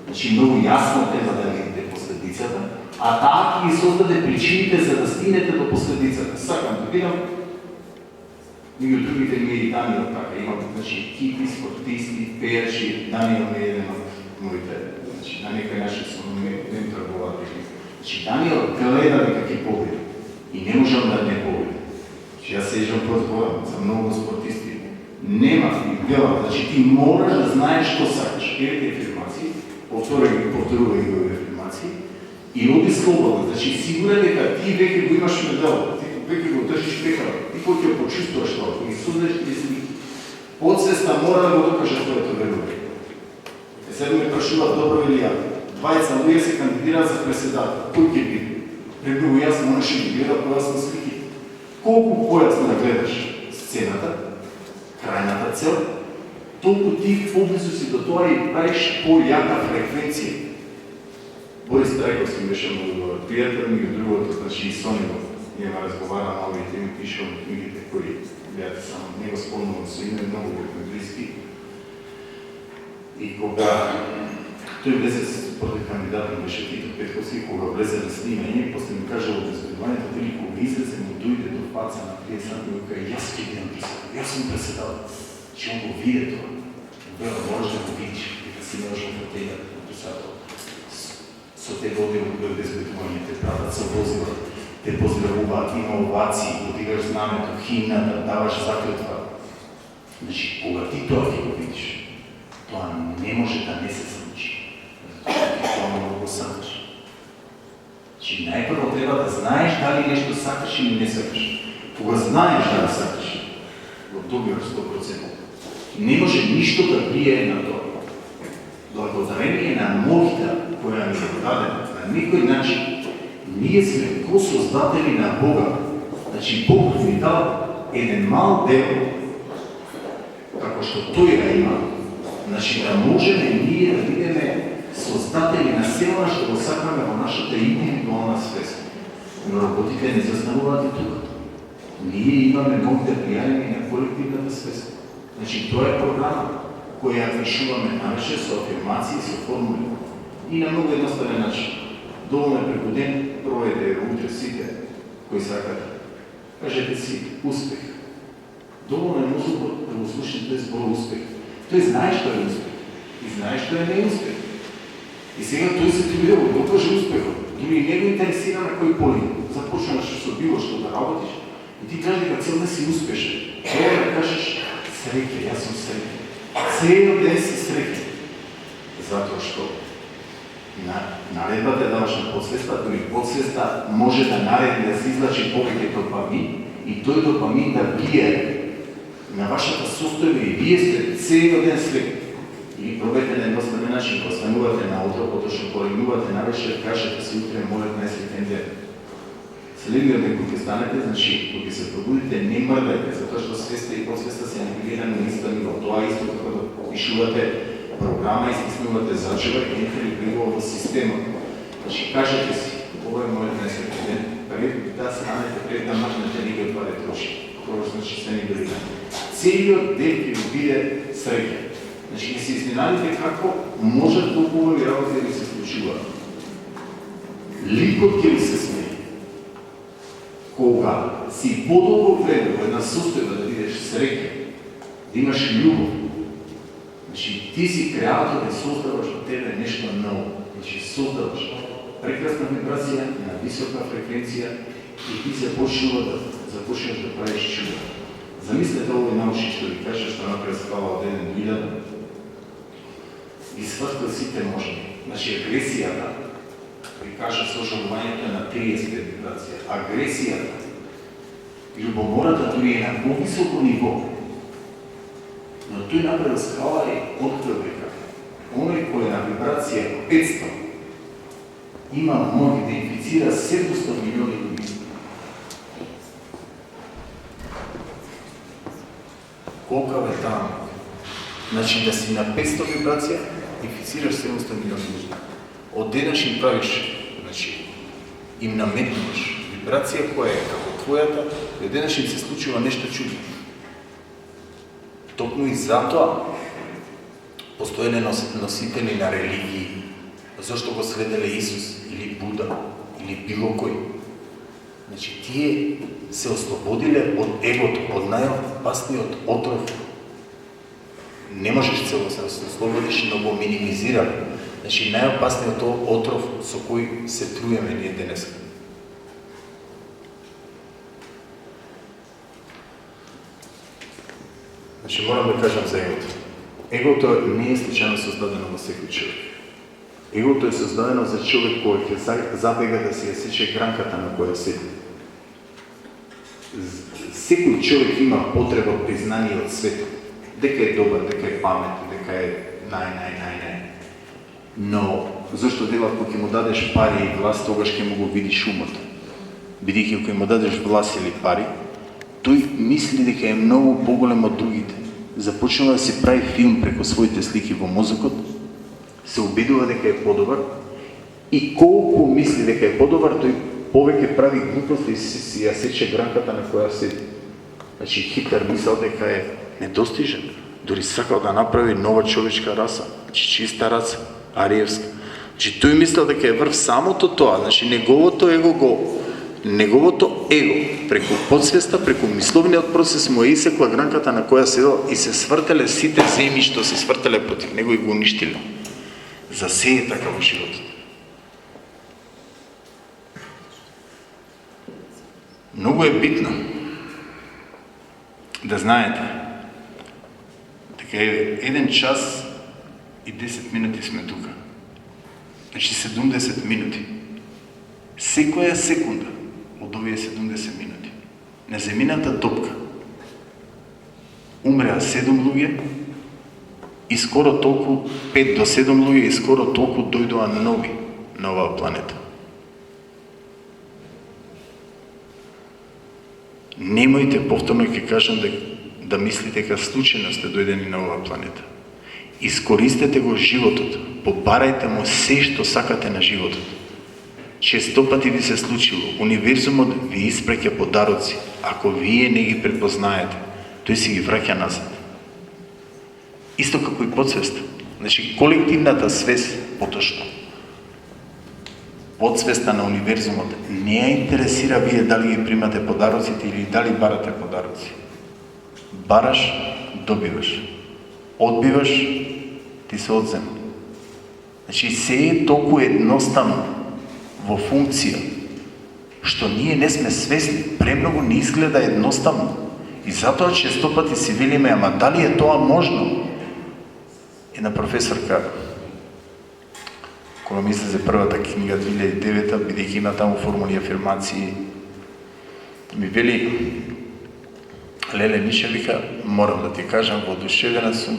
значи, многу јасно треба да видите последицата, а таа ќе ги создаде причините за да стигнете до последицата. Сакам да бидам, и од другите ми и Даниел така, имам, значи, екипи, спортисти, пејачи, Даниел ми е еден од моите, значи, на некој начин сум менторгователи. Значи, Даниел гледа дека ќе победи и не можам да не победи. Значи, јас сеќавам позборам за многу спортисти. Нема и гледам, значи, ти мораш да знаеш што сакаш. Еве афирмации, повторувај ги овие афирмации и оди слободно. Значи, сигурен дека ти веќе го имаш медал, ти веќе го држиш пекара, ти кој ќе почувствуваш тоа, кој ги создадеш ти си. Подсвеста мора да го докаже твоето верување. Сега ме прашуваат добро или ја. 20 луѓе се кандидираат за преседател. Кој ќе биде? Пред многу јасно можеш да гледа појасно слики. Колку појасно да гледаш сцената, крајната цел, толку ти поблизу си до тоа и правиш појака фреквенција. Борис Трајковски беше многу добар пријател ми и другото, значи и со него. Ние разговараме овие теми, пишувам книгите кои беа само него спомнувам со име, многу бевме блиски. И кога тој влезе против кандидатот беше Тито Петковски, кога влезе на снимање, после ми кажа во безбедувањето, дали кога излезе му дојде до фаца на 30 сантима и кај јас ќе бидам преседател. Јас сум преседател. Че он го виде тоа. Бела, можеш да го видиш, дека си можеш да фотелјат на писател. Со те води во безбедување, те прават со возила, те поздравуваат, има овации, подигаш знамето, химната, даваш заклетва. Значи, кога ти тоа ќе го видиш, тоа не може да не се случи. Тоа много го сакаш. Значи, најпрво треба да знаеш дали нешто сакаш или не сакаш. Кога знаеш дали сакаш, го добиваш 100%. Не може ништо да влијае на тоа. Благодарение на моќта која ни е дадена на некој начин, ние сме косоздатели на Бога. Значи, Бог ни дал еден мал дел, како што тој ја има. Значи, да можеме ние да бидеме создатели на села што го сакаме во нашата индивидуална свест. Но работите не застануваат и тука. Ние имаме моќ да влијаеме на колективната свест. Значи, тоа е програма. која пишуваме навечер со афирмации, со формули. И на многу едноставен начин. Доволно е преку ден, проведете утре сите кои сакате. Кажете си успех. Доволно е мозокот да го слушате збор успех. Тој знае што е успех и знае што е неуспех. И сега тој се трудил да докаже успехот. Дури не го интересира на кој полин. Започнаш со било што да работиш и ти кажеш дека цел ден си успешен. Треба да кажеш среќа, јас сум среќен. Цел ден си среќен. Затоа што наредбата е даваш на подсвеста, дури подсвеста може да нареди да се излачи повеќе допамин и тој допамин да влијае на вашата состојба и вие сте цел ден среќни. Или пробете на едноставен начин, кога станувате на утро, поточно поленувате навечер, кажете си утре молев најсреќен ден. Следниот ден кога ќе станете, значи кога ќе се пробудите, не мрдајте, затоа што свеста и подсвеста се нивелирани на исто ниво. Тоа исто како да пишувате програма и стиснувате зачева и интелигрирува во системот. Значи кажете си, ова е молев најсреќен ден, пред да станете, пред да махнете никој пари троши. Тоа значи се нивелирани. Целиот ден ќе ви биде среќен. Значи, ќе се изненадите како можат толку работи да ви се случуваат. Ликот ќе ви се смее. Кога си подолго време во една состојба да бидеш среќен, да имаш љубов, значи ти си креатор и создаваш од тебе нешто ново. Значи создаваш прекрасна вибрација на висока фреквенција и ти се започнеш да правиш чуда. Замислете овој научник што ви каже што направи скала од 1 до 1000 и свртил сите можни. Значи агресијата, ви кажа сожалувањето на 30 вибрација. Агресијата, љубомората дури е на повисоко ниво. Но тој направил скала и открил дека оној кој е на вибрација 500 има моќ да инфицира 700 милиони луѓе. Колкава е таа моќ? Значи да си на 500 вибрација, инфицираш 700 милиони луѓе. Од денеш им правиш, значи, им наметнуваш вибрација која е како твојата, и од денеш им се случува нешто чудно. Токму и затоа постоеле носители на религии, зашто го следеле Исус или Буда или било кој. Значи, тие се ослободиле од егото, од најопасниот отров. Не можеш цело да се ослободиш, но го минимизира. Значи, најопасниот отров со кој се труеме ние денес. Значи, морам да кажам за егото. Егото не е случајно создадено во секој човек. Егото е создадено за човек кој ќе забега да си ја сече гранката на која седи. Секој човек има потреба од признание од светот. Дека е добар, дека е паметен, дека е нај. Но, зашто делат кога ќе му дадеш пари и власт, тогаш ќе му го видиш умот. Бидејќи кога му дадеш власт или пари, тој мисли дека е многу поголем од другите. Започнува да си прави филм преку своите слики во мозокот, се убедува дека е подобар и колку мисли дека е подобар, тој повеќе прави глупости и си ја сече гранката на која седи. Значи, Хитлер мислел дека е недостижен. Дори сакал да направи нова човечка раса, значи чиста раса, ариевска. Значи, тој мислел дека е врв самото тоа, значи неговото его преку подсвеста, преку мисловниот процес му е исекла гранката на која седел и се свртеле сите земји што се свртеле против него и го уништиле. За се е така во животот. Многу е битно да знаете дека е 1 час и 10 минути сме тука. Значи 70 минути. Секоја секунда од овие 70 минути на земјината топка умреа 7 луѓе и скоро толку, 5 до 7 луѓе и скоро толку дојдоа нови на оваа планета. Немојте, повторно ќе кажам, да мислите дека случајно сте дојдени на оваа планета. Искористете го животот, побарајте му се што сакате на животот. Често пати ви се случило, универзумот ви испреќа подароци, ако вие не ги предпознаете, тој си ги враќа назад. Исто како и подсвест. Значи, колективната свест, поточно, подсвеста на универзумот, не ја интересира вие дали ги примате подароците или дали барате подароци. Бараш, добиваш. Одбиваш, ти се одзема. Значи, се е толку едноставно во функција, што ние не сме свесни, премногу не изгледа едноставно. И затоа често пати си велиме, ама дали е тоа можно? Една професорка, кога ми излезе првата книга 2009, бидејќи има таму формули афирмации, ми вели, Леле Миша, вика, морам да ти кажам, воодушевена сум.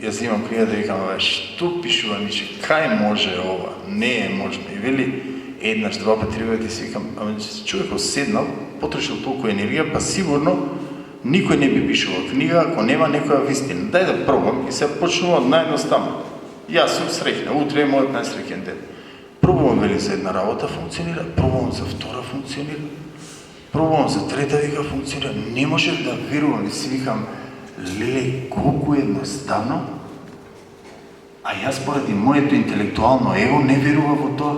Јас имам книгата и викам, што пишува Миша, кај може ова? Не е можно. И вели, еднаш, два пати, три пати си викам, човекот седнал, потрошил толку енергија, па сигурно никој не би пишувал книга ако нема некоја вистина. Дај да пробам и се почнува од наједноставно. Јас сум среќна, утре е мојот најсреќен ден. Пробувам, вели, за една работа функционира, пробувам за втора функционира, пробувам за трета, вика, функционира. Не можев да верувам и си викам, леле, колку едноставно, а јас поради моето интелектуално его не верува во тоа.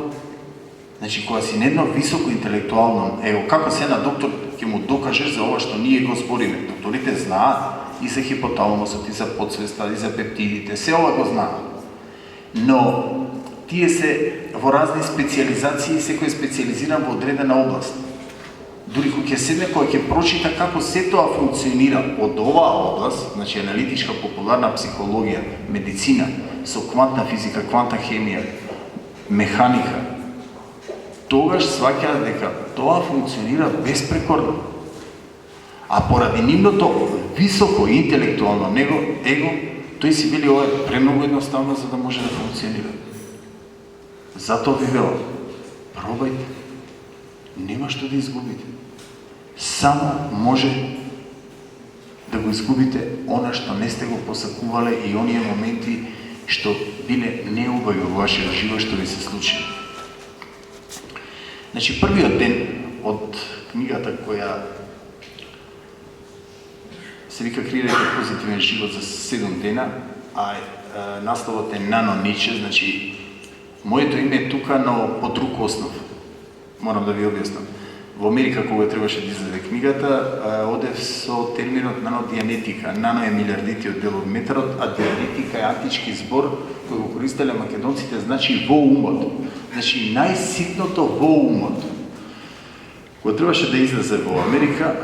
Значи, кога си на едно високо интелектуално его, како се на доктор ќе му докажеш за ова што ние го збориме. Докторите знаат и за хипоталамусот, и за подсвеста, и за пептидите, се ова го знаат. Но тие се во разни специализации, секој е специализиран во одредена област. Дури кога ќе седне, кога ќе прочита како се тоа функционира од оваа област, значи аналитичка популарна психологија, медицина, со квантна физика, квантна хемија, механика, тогаш сваќаат дека тоа функционира безпрекорно. А поради нивното високо интелектуално его, тој си вели ова е премногу едноставно за да може да функционира. Затоа ви велам, пробајте, нема што да изгубите. Само може да го изгубите она што не сте го посакувале и оние моменти што биле неубави во вашиот живот што ви се случило. Значи, првиот ден од книгата која се вика Креирајте позитивен живот за 7 дена, а насловот е Нано Ниче, значи, моето име е тука, но по друг основ. Морам да ви објаснам. Во Америка, кога требаше да излезе книгата, одев со терминот нанодианетика. Нано е милиардитиот дел од метарот, а дианетика е антички збор кој го користеле македонците, значи во умот. Значи најситното во умот. Кога требаше да излезе во Америка,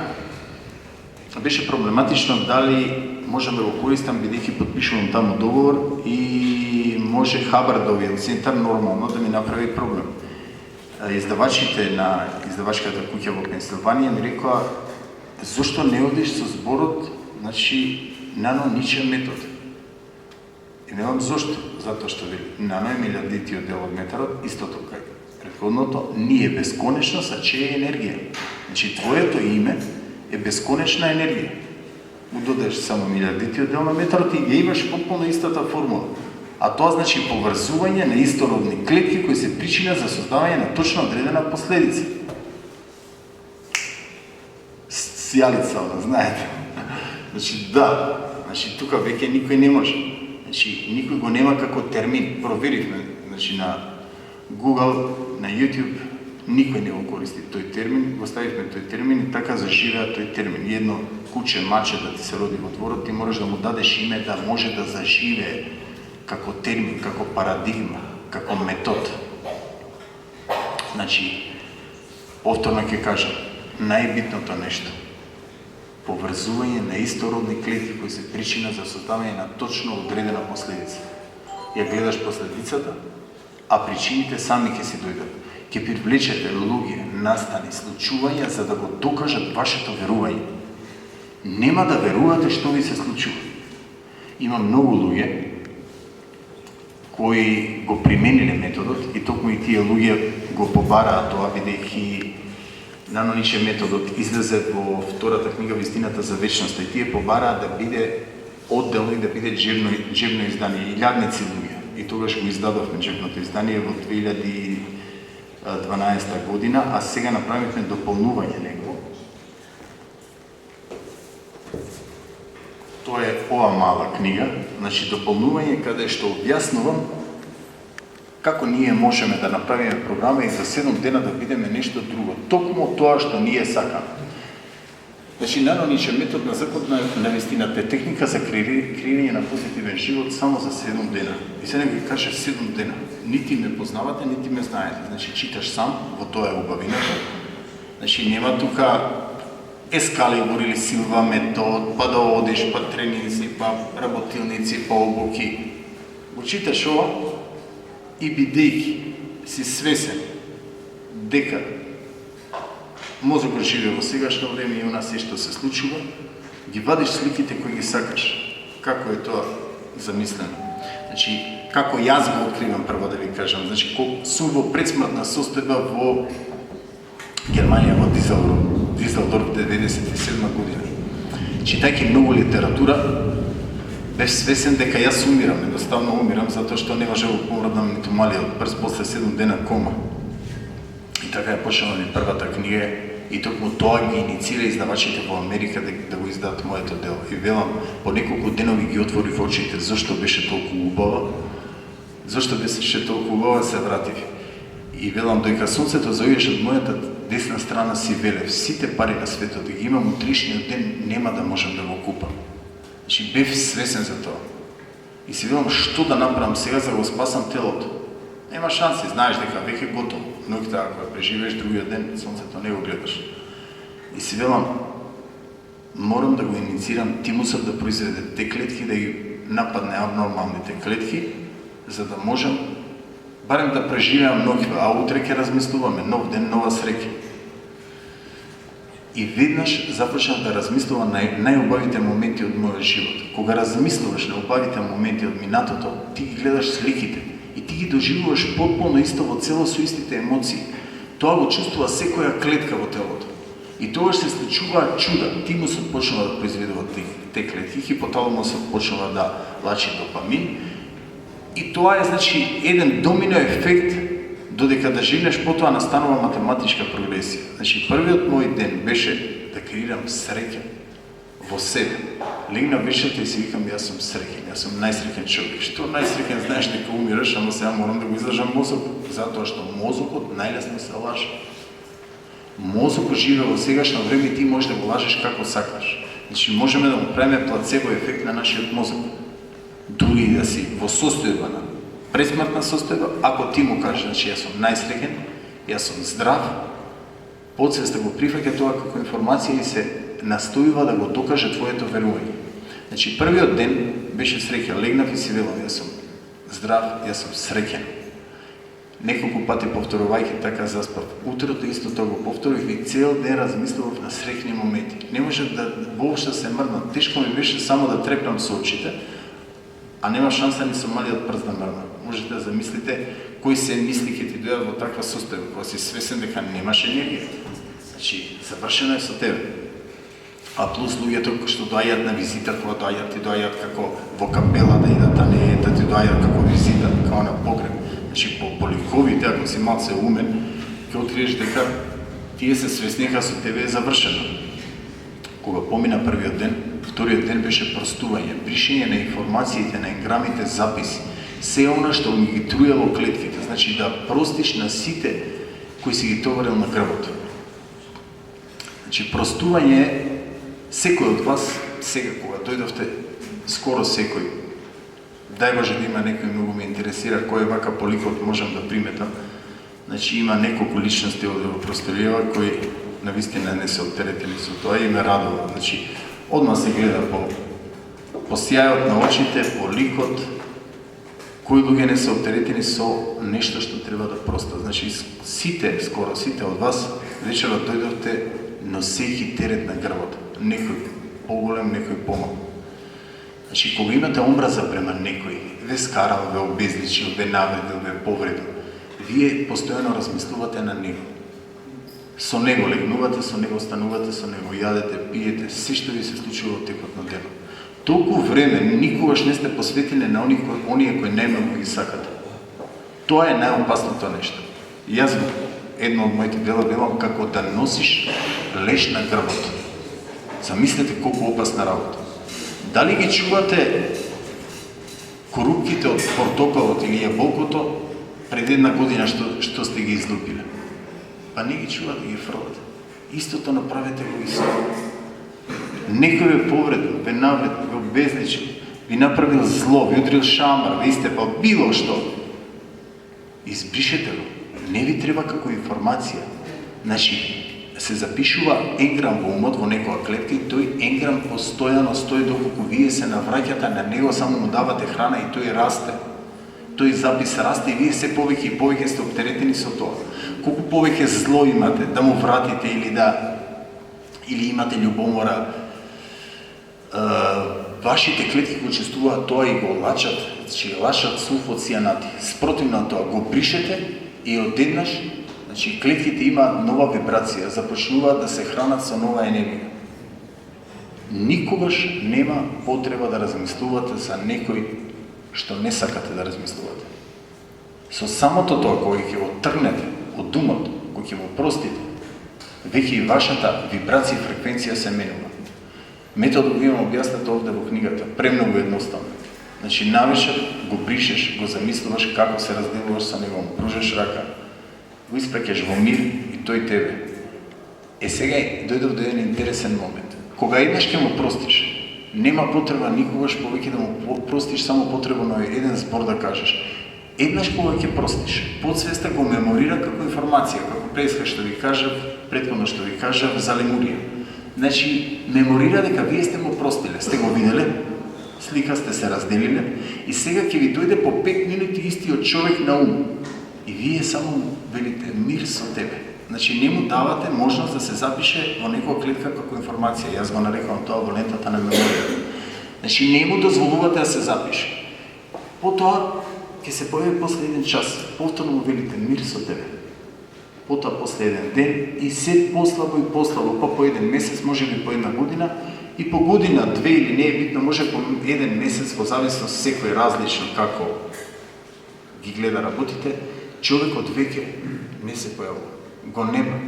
беше проблематично дали можам да го користам, бидејќи подпишувам таму договор и може Хабардовиот центар нормално да ми направи проблем. Издавачите на издавачката куќа во Пенсилванија ми рекоа, зошто не одиш со зборот, значи, Нано Ниче метод? И не знам зошто, затоа што вели, нано е милиардитиот дел од метарот, истото кај претходното, ние бесконечно са чеја енергија. Значи, твоето име е бесконечна енергија. Му додеш само милиардитиот дел на метарот и ја имаш потполно истата формула. А тоа значи поврзување на истородни клетки кои се причина за создавање на точно одредена последица. Сјалица, знаете. Значи, да, значи, тука веќе никој не може. Значи, никој го нема како термин. Проверивме, значи, на Google, на YouTube, никој не го користи тој термин, го ставивме тој термин и така заживеа тој термин. Едно куче, маче да ти се роди во дворот, ти мораш да му дадеш име да може да заживее како термин, како парадигма, како метод. Значи, повторно ќе кажам, најбитното нешто, поврзување на истородни клетки кои се причина за создавање на точно одредена последица. Ја гледаш последицата, а причините сами ќе си дојдат. Ќе привлечете луѓе, настани, случувања за да го докажат вашето верување. Нема да верувате што ви се случува. Има многу луѓе кои го примениле методот и токму и тие луѓе го побараа тоа, бидејќи Нано Ниче методот излезе во втората книга Вистината за вечноста и тие побараа да биде одделно и да биде джебно издание, илјадници луѓе. И тогаш го издадовме джебното издание во 2012 година, а сега направивме дополнување него. Тоа е ова мала книга, значи дополнување каде што објаснувам како ние можеме да направиме програма и за 7 дена да бидеме нешто друго. Токму тоа што ние сакаме. Значи, најноничен метод на закон на вистината е техника за креирање на позитивен живот само за 7 дена. И се не ги каже 7 дена. Нити ме познавате, нити ме знаете. Значи, читаш сам, во тоа е убавината. Значи, нема тука ескалибур или силва метод, па да одиш, па тренинзи, па работилници, па обуки. Го читаш ова и бидејќи си свесен дека мозокот живее во сегашно време и у нас се што се случува, ги вадиш сликите кои ги сакаш. Како е тоа замислено? Значи, како јас го откривам прво да ви кажам, значи, сум во предсмртна состојба во Германија, во Дизелдорф 97 година. Читајќи многу литература, бев свесен дека јас умирам, едноставно умирам, затоа што не можев да поврадам ниту малиот прст после 7 дена кома. И така е почнала ми првата книга и токму тоа ги иницира издавачите во Америка да го издадат моето дело. И велам, по неколку денови ги отворив очите, зашто беше толку убава, зашто беше толку убава, се вратив. И велам, дојка сонцето заоѓаше од мојата десна страна си велев, сите пари на светот да ги имам утришниот ден, нема да можам да го купам. Значи, бев свесен за тоа. И си велам, што да направам сега за да го спасам телото? Нема шанси, знаеш дека веќе готово. Ноќта, ако ја преживееш другиот ден, сонцето не го гледаш. И си велам, морам да го иницирам тимусот да произведе те клетки, да ги нападне абнормалните клетки, за да можам барем да преживеам ноќта, а утре ќе размислуваме, нов ден, нова среќа. И веднаш започнав да размислувам на најубавите моменти од мојот живот. Кога размислуваш на убавите моменти од минатото, ти ги гледаш сликите и ти ги доживуваш потполно исто во цело со истите емоции. Тоа го чувствува секоја клетка во телото. И тогаш се случуваат чуда. Тимусот почнува да произведува те клетки, хипоталамусот почнува да лачи допамин. И тоа е, значи, еден домино ефект, додека да живнеш, потоа настанува математичка прогресија. Значи, првиот мој ден беше да креирам среќа во себе. Легна вечерта и си викам, јас сум среќен, јас сум најсреќен човек. Што најсреќен, знаеш дека умираш, ама сега морам да го излажам мозокот, затоа што мозокот најлесно се лаже. Мозокот живее во сегашно време и ти можеш да го лажеш како сакаш. Значи, можеме да му правиме плацебо ефект на нашиот мозок. Дури да си во состојба на пресмртна состојба, ако ти му кажеш, значи јас сум најсреќен, јас сум здрав, подсвеста го прифаќа тоа како информација и се настојува да го докаже твоето верување. Значи, првиот ден беше среќа, легнав и си велам, јас сум здрав, јас сум среќен. Неколку пати повторувајќи така заспав. Утрото исто тоа го повторив и цел ден размислував на среќни моменти. Не може да воопшто се мрднам. Тешко ми беше само да трепнам со очите, а нема шанса ни со малиот прст да мрднам. Можете да замислите кои се мисли ќе ти дојдат во таква состојба, кога си свесен дека немаш енергија. Значи, завршено е со тебе. А плюс луѓето што доаѓаат на визита, кога доаѓаат, ти доаѓаат како во капела да идат, а не да ти доаѓаат како визита, како на погреб. Значи, по ликовите, ако си малце умен, ќе откриеш дека тие се свесни дека со тебе е завршено. Кога помина првиот ден, вториот ден беше простување, бришење на информациите, на енграмите, записи. Се она што ми ги труело клетките, значи да простиш на сите кои си ги товарил на грбот. Значи, простување е секој од вас, сега кога дојдовте, скоро секој, дај Боже да има некој, многу ме интересира кој е вака по ликот, можам да приметам. Значи, има неколку личности овде во просторијава кои навистина не се оптеретени со тоа и ме радува. Значи, одма се гледа по сјајот на очите, по ликот, кои луѓе не се оптеретени со нешто што треба да простат. Значи, сите, скоро сите од вас, вечера дојдовте носејќи терет на грбот. Некој поголем, некој помал. Значи, кога имате омраза према некој, ве скарал, ве обезличил, ве навредил, ве повредил, вие постојано размислувате на него. Со него легнувате, со него станувате, со него јадете, пиете, се што ви се случува во текот на денот. Толку време никогаш не сте посветиле на оние кои најмногу ги сакате. Тоа е најопасното нешто. Јас едно од моите дела велам како да носиш леш на грбот. Замислете колку опасна работа. Дали ги чувате корупките од портокалот или јаболкото пред една година што сте ги излупиле? Па не ги чувате, ги фрлате. Истото направете го и сега. Некој ве повредил, ве навредил, ве обезличил, ви направил зло, ви удрил шамар, ве истепал било што. Избришете го. Не ви треба како информација. Значи, се запишува енграм во умот во некоја клетка и тој енграм постојано стои доколку вие се навраќате на него, само му давате храна и тој расте. Тој запис расте и вие се повеќе и повеќе сте оптеретени со тоа. Колку повеќе зло имате да му вратите или имате љубомора, вашите клетки кои чувствуваат тоа и го лачат, значи лачат сулфот цијанати. Спротивно на тоа го бришете и одеднаш, значи клетките имаат нова вибрација, започнуваат да се хранат со нова енергија. Никогаш нема потреба да размислувате за некој што не сакате да размислувате. Со самото тоа кога ќе го тргнете од умот, кога ќе му простите, веќе и вашата вибрација и фреквенција се менува. Методот ви имам објаснет овде во книгата, премногу едноставно. Значи навечер го бришеш, го замислуваш како се разделуваш со него, му пружеш рака, го испраќаш во мир и тој тебе. Сега дојдов до еден интересен момент. Кога еднаш ќе му простиш, нема потреба никогаш повеќе да му простиш, само потребно е еден збор да кажеш. Еднаш кога ќе простиш, подсвеста го меморира како информација, како преска што ви кажав, претходно што ви кажав за Лемурија. Значи, меморира дека вие сте му простиле, сте го виделе, слика сте се разделиле и сега ќе ви дојде по 5 минути истиот човек на ум. И вие само велите мир со тебе. Значи, не му давате можност да се запише во некоја клетка како информација. Јас го нарекувам тоа во лентата на меморија. Значи, не му дозволувате да се запише. Потоа, ќе се појави после еден час, повторно му велите мир со тебе. Потоа после еден ден и се послабо и послабо, па по еден месец, може би по една година, и по година, две или не е битно, може по еден месец, во зависност секој различно како ги гледа работите, човекот веќе не се појавува. Го нема.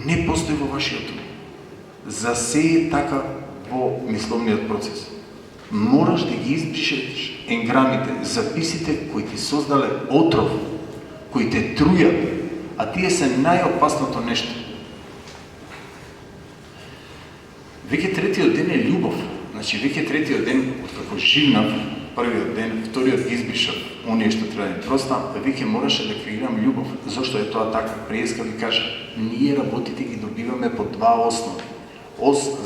Не постои во вашиот ум. За се е така во мисловниот процес. Мораш да ги избришеш енграмите, записите кои ти создале отров, кои те трујат, а тие се најопасното нешто. Веќе третиот ден е љубов. Значи, веќе третиот ден, откако живнав, првиот ден, вториот ги избришав оние што треба да простам, веќе мораше да креирам љубов. Зошто е тоа така? Преска ви кажа, ние работите ги добиваме по два основи.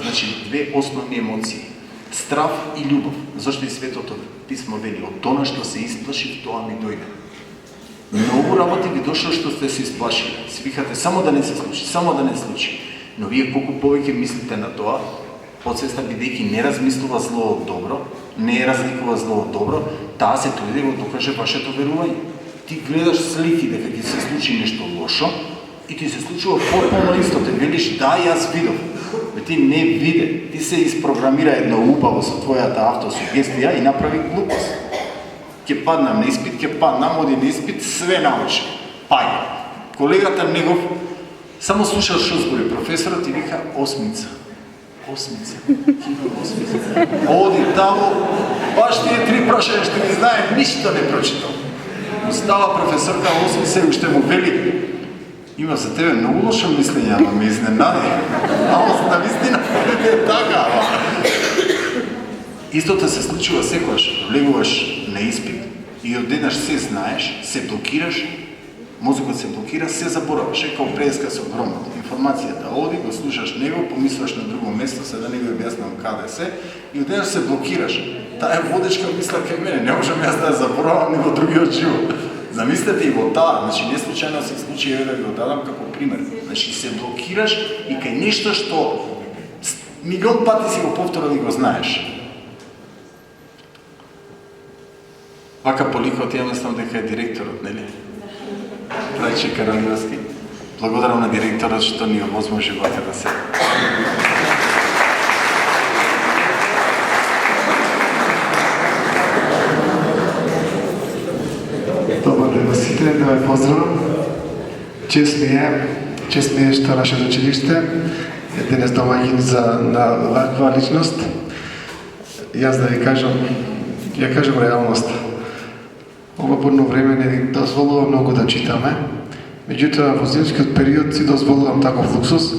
Значи, две основни емоции. Страв и љубов. Зошто и Светото писмо вели, од тоа што се исплашив, тоа ми дојде. Многу работи ви дошло што сте се исплашили. Си викате само да не се случи, само да не се случи. Но вие колку повеќе мислите на тоа, подсвеста бидејќи не размислува зло од добро, не разликува зло од добро, таа се труди да го докаже вашето верување. Ти гледаш слики дека ќе се случи нешто лошо и ти се случува потполно исто. Те велиш, да, јас видов. Ти не виде, ти се испрограмира едно убаво со твојата автосугестија и направи глупост. Ке паднам на испит, ке паднам, оди на испит, све научи. Паѓа. Колегата негов само слушал што збори професорот и вика осмица. Осмица. Осмица. Оди таму, баш тие три прашања што ги знаем, ништо не прочитал. Става професорка осмица и уште му вели, има за тебе многу лошо мислење, ама ме изненади. Ама на вистина е така. Истото се случува секогаш, влегуваш на испит и одеднаш се знаеш, се блокираш, мозокот се блокира, се забораваш, е као преска со громот. Информацијата оди, го слушаш него, помислаш на друго место, се да не го објаснам каде се, и одеднаш се блокираш. Таа е водечка мисла кај мене, не можам јас да ја заборавам ни во другиот живот. Замислете и во таа, значи не случајно се случи, да ви го дадам како пример. Значи се блокираш и кај нешто што милион пати си го повторил и го знаеш. Вака по ликот ја мислам дека е директорот, нели? Трајче Караливски. Благодарам на директорот што ни овозможи вака да се. Добар ден на сите, да ве поздравам. Чест ми е што нашето училиште е денес домаќин на ваква личност. Јас да ви кажам, ја кажам реалноста. Ова бурно време не ни дозволува многу да читаме, меѓутоа во зимскиот период си дозволувам таков луксус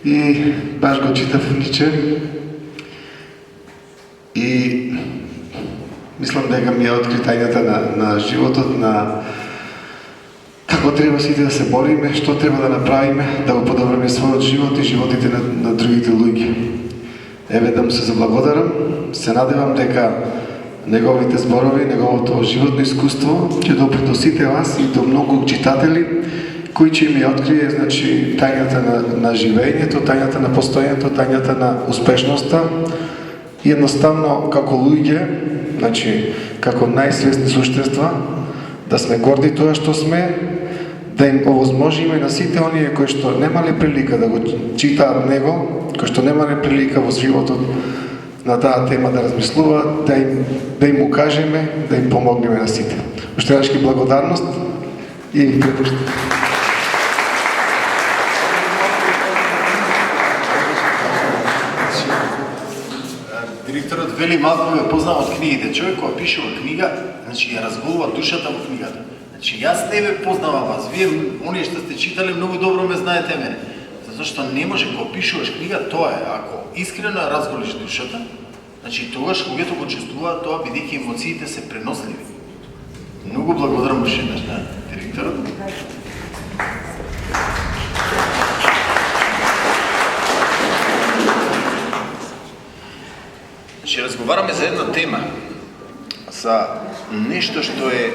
и баш го читав Ниче и мислам дека ми ја откри тајната на животот, на како треба сите да се бориме, што треба да направиме, да го подобриме својот живот и животите на другите луѓе. Еве да му се заблагодарам, се надевам дека неговите зборови, неговото животно искуство ќе допре до сите вас и до многу читатели кои ќе ми открие, значи, тајната на живењето, тајната на постојањето, тајната на успешноста и едноставно како луѓе, значи, како најсвесни суштества, да сме горди тоа што сме, да им овозможиме на сите оние кои што немале прилика да го читаат него, кои што немале прилика во животот на таа тема да размислуваат, да им укажеме, да им помогнеме на сите. Уште еднаш благодарност и ви препуштам. Директорот вели малку ме познава од книгите. Човек кој пишува книга, значи ја разголува душата во книгата. Значи јас не ве познавам вас. Вие оние што сте читале многу добро ме знаете мене. Затоа што не може кога пишуваш книга, тоа е ако искрено ја разголиш душата, значи тогаш луѓето го чувствуваат тоа бидејќи емоциите се преносливи. Многу благодарам уште еднаш на директорот. Ще разговараме за една тема, за нешто што е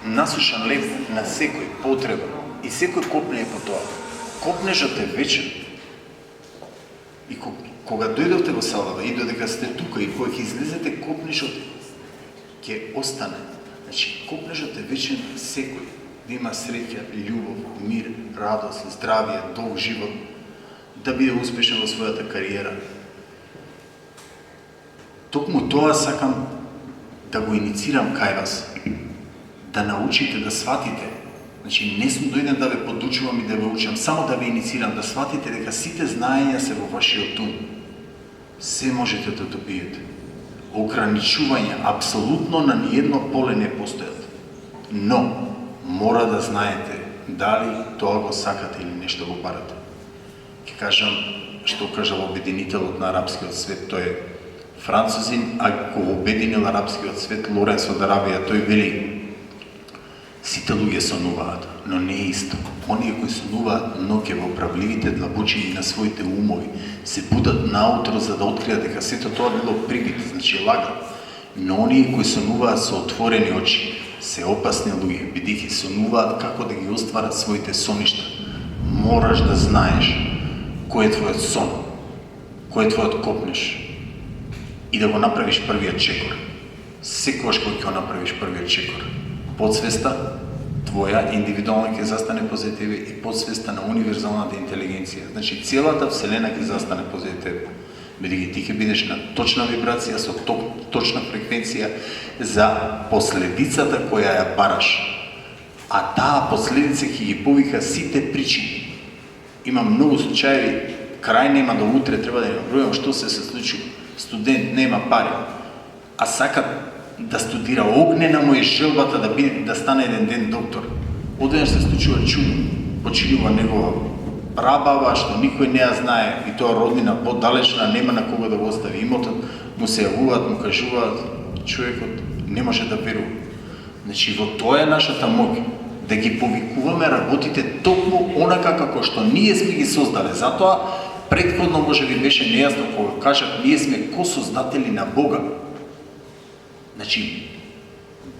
насушан лев на секој потреба и секој копне е по тоа. Копнежот е вечен. И кога дојдовте во селата и додека сте тука и кога ќе излезете, копнежот ќе остане. Значи, копнежот е вечен секој. Да има среќа, љубов, мир, радост, здравје, долг живот, да биде успешен во својата кариера. Токму тоа сакам да го иницирам кај вас. Да научите, да сватите. Значи, не сум дојден да ве подучувам и да ве учам, само да ве иницирам, да сватите дека сите знаења се во вашиот ум. Се можете да добиете. Ограничување апсолутно на ниедно поле не постојат. Но, мора да знаете дали тоа го сакате или нешто го барате. Ќе кажам што кажал обединителот на арапскиот свет, тој е французин, а го обединил арапскиот свет Лоренс од Аравија, тој вели: сите луѓе сонуваат, но не е исто. Оние кои сонуваат ноќе во правливите длабочини на своите умови, се будат наутро за да откријат дека сето тоа било прибит, значи лага. Но оние кои сонуваат со отворени очи, се опасни луѓе, бидејќи сонуваат како да ги остварат своите соништа. Мораш да знаеш кој е твојот сон, кој е твојот копнеш и да го направиш првиот чекор. Секогаш кога ќе го направиш првиот чекор, подсвеста твоја индивидуална ќе застане позади тебе и подсвеста на универзалната интелигенција. Значи целата вселена ќе застане позади тебе. Бидејќи ти ќе бидеш на точна вибрација со точна фреквенција за последицата која ја бараш. А таа последица ќе ги повика сите причини. Има многу случаи, крај нема до утре, треба да ја бројам што се случува. Студент нема пари, а сака да студира, огнена му е желбата да стане еден ден доктор. Одеднаш се случува чудо, починува негова прабаба, што никој не ја знае, и тоа роднина подалечна, нема на кога да го остави имотот, му се јавуваат, му кажуваат, човекот не може да верува. Значи, во тоа е нашата моќ, да ги повикуваме работите токму онака како што ние сме ги создале. Затоа, предходно може би беше нејасно кога кажав, ние сме косоздатели на Бога. Значи,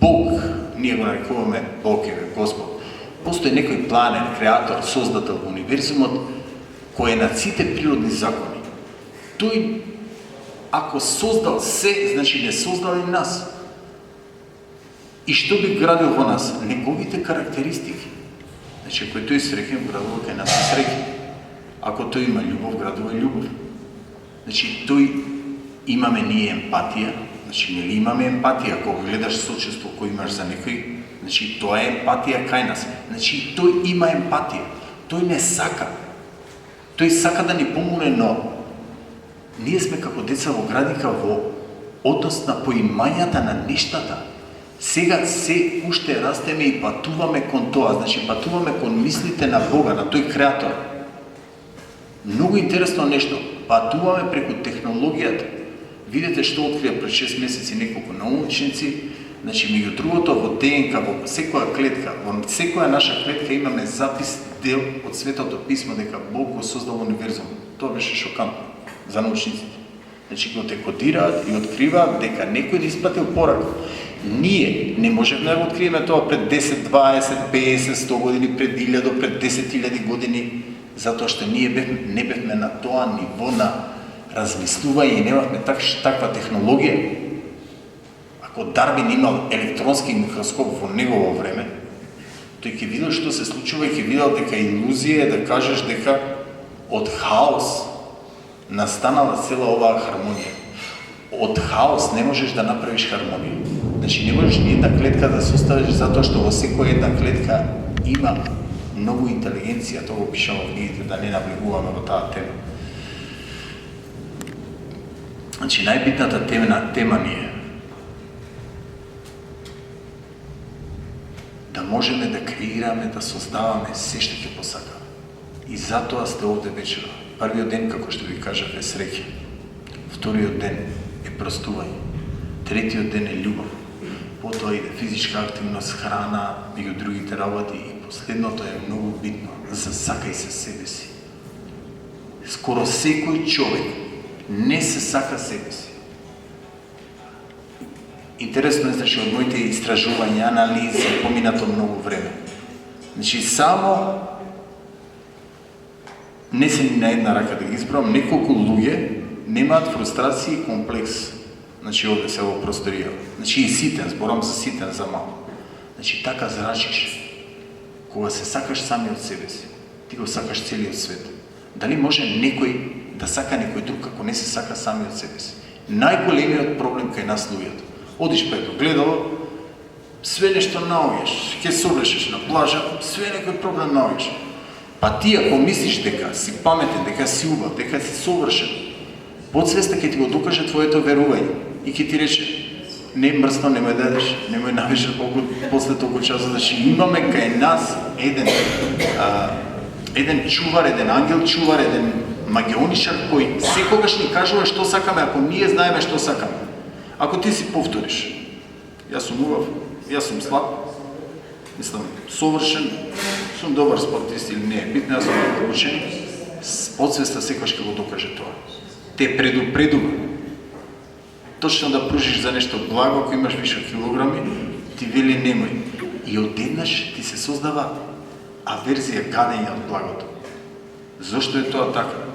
Бог, ние го нарекуваме Бог е Господ. Постои некој планен, креатор, создател во универзумот, кој е над сите природни закони. Тој, ако создал се, значи не создал и нас. И што би градил во нас? Неговите карактеристики. Значи, ако тој среќен, градува кај нас и среќен. Ако тој има љубов, градува љубов. Значи, тој имаме ние емпатија. Значи, нели имаме емпатија, кога гледаш сочувство кој имаш за некој, значи, тоа е емпатија кај нас. Значи, тој има емпатија. Тој не сака. Тој сака да ни помогне, но ние сме како деца во градика во однос на поимањата на нештата. Сега се уште растеме и патуваме кон тоа, значи патуваме кон мислите на Бога, на тој креатор. Многу интересно нешто, патуваме преку технологијата. Видете што открија пред 6 месеци неколку научници, значи меѓу другото во ДНК, во секоја клетка, во секоја наша клетка имаме запис дел од Светото писмо дека Бог го создал универзум. Тоа беше шокантно за научниците. Значи го декодираат и откриваат дека некој да испратил порака. Ние не можеме да го откриеме тоа пред 10, 20, 50, 100 години, пред 1000, пред 10.000 години, затоа што ние не бевме на тоа ниво на размислување и немавме таква технологија. Ако Дарвин имал електронски микроскоп во негово време, тој ќе видел што се случува и ќе видел дека илузија е да кажеш дека од хаос настанала цела оваа хармонија. Од хаос не можеш да направиш хармонија. Значи не можеш ни една клетка да составиш затоа што во секоја една клетка има многу интелигенција, тоа го пишам во книгите, да не навлегуваме во таа тема. Значи најбитната тема ни е да можеме да креираме, да создаваме се што ќе посакаме. И затоа сте овде вечера. Првиот ден, како што ви кажав, е среќа. Вториот ден е простување. Третиот ден е љубов. Потоа иде физичка активност, храна, меѓу другите работи. И последното е многу битно. Засакај се себе си. Скоро секој човек не се сака себе си. Интересно е, значи, од моите истражувања, анализи, поминато многу време. Значи, само не се ни на една рака да ги избрам, неколку луѓе немаат фрустрација и комплекс. Значи, овде се во просторија. Значи, и ситен, зборам за ситен, за мал. Значи, така зрачиш. Кога се сакаш сами од себе си, ти го сакаш целиот свет. Дали може некој да сака некој друг, ако не се сака сами од себе си? Најголемиот проблем кај нас луѓето. Одиш пред огледало, све нешто наоѓаш, ќе се облечеш на плажа, све некој проблем наоѓаш. Па ти ако мислиш дека си паметен, дека си убав, дека си совршен, подсвеста ќе ти го докаже твоето верување и ќе ти рече: не мрсно, немој да едеш, немој навише после толку часот, значи имаме кај нас еден чувар, еден ангел чувар, еден магионичар кој секогаш ни кажува што сакаме, ако ние знаеме што сакаме. Ако ти си повториш: јас сум убав, јас сум слаб, мислам совршен, сум добар спортист или не е битно, јас сум добар ученик, подсвеста секогаш ќе го докаже тоа. Те предупредува. Точно да пружиш за нешто благо, ако имаш више килограми, ти вели немој. И одеднаш ти се создава аверзија, гадење од благото. Зошто е тоа така?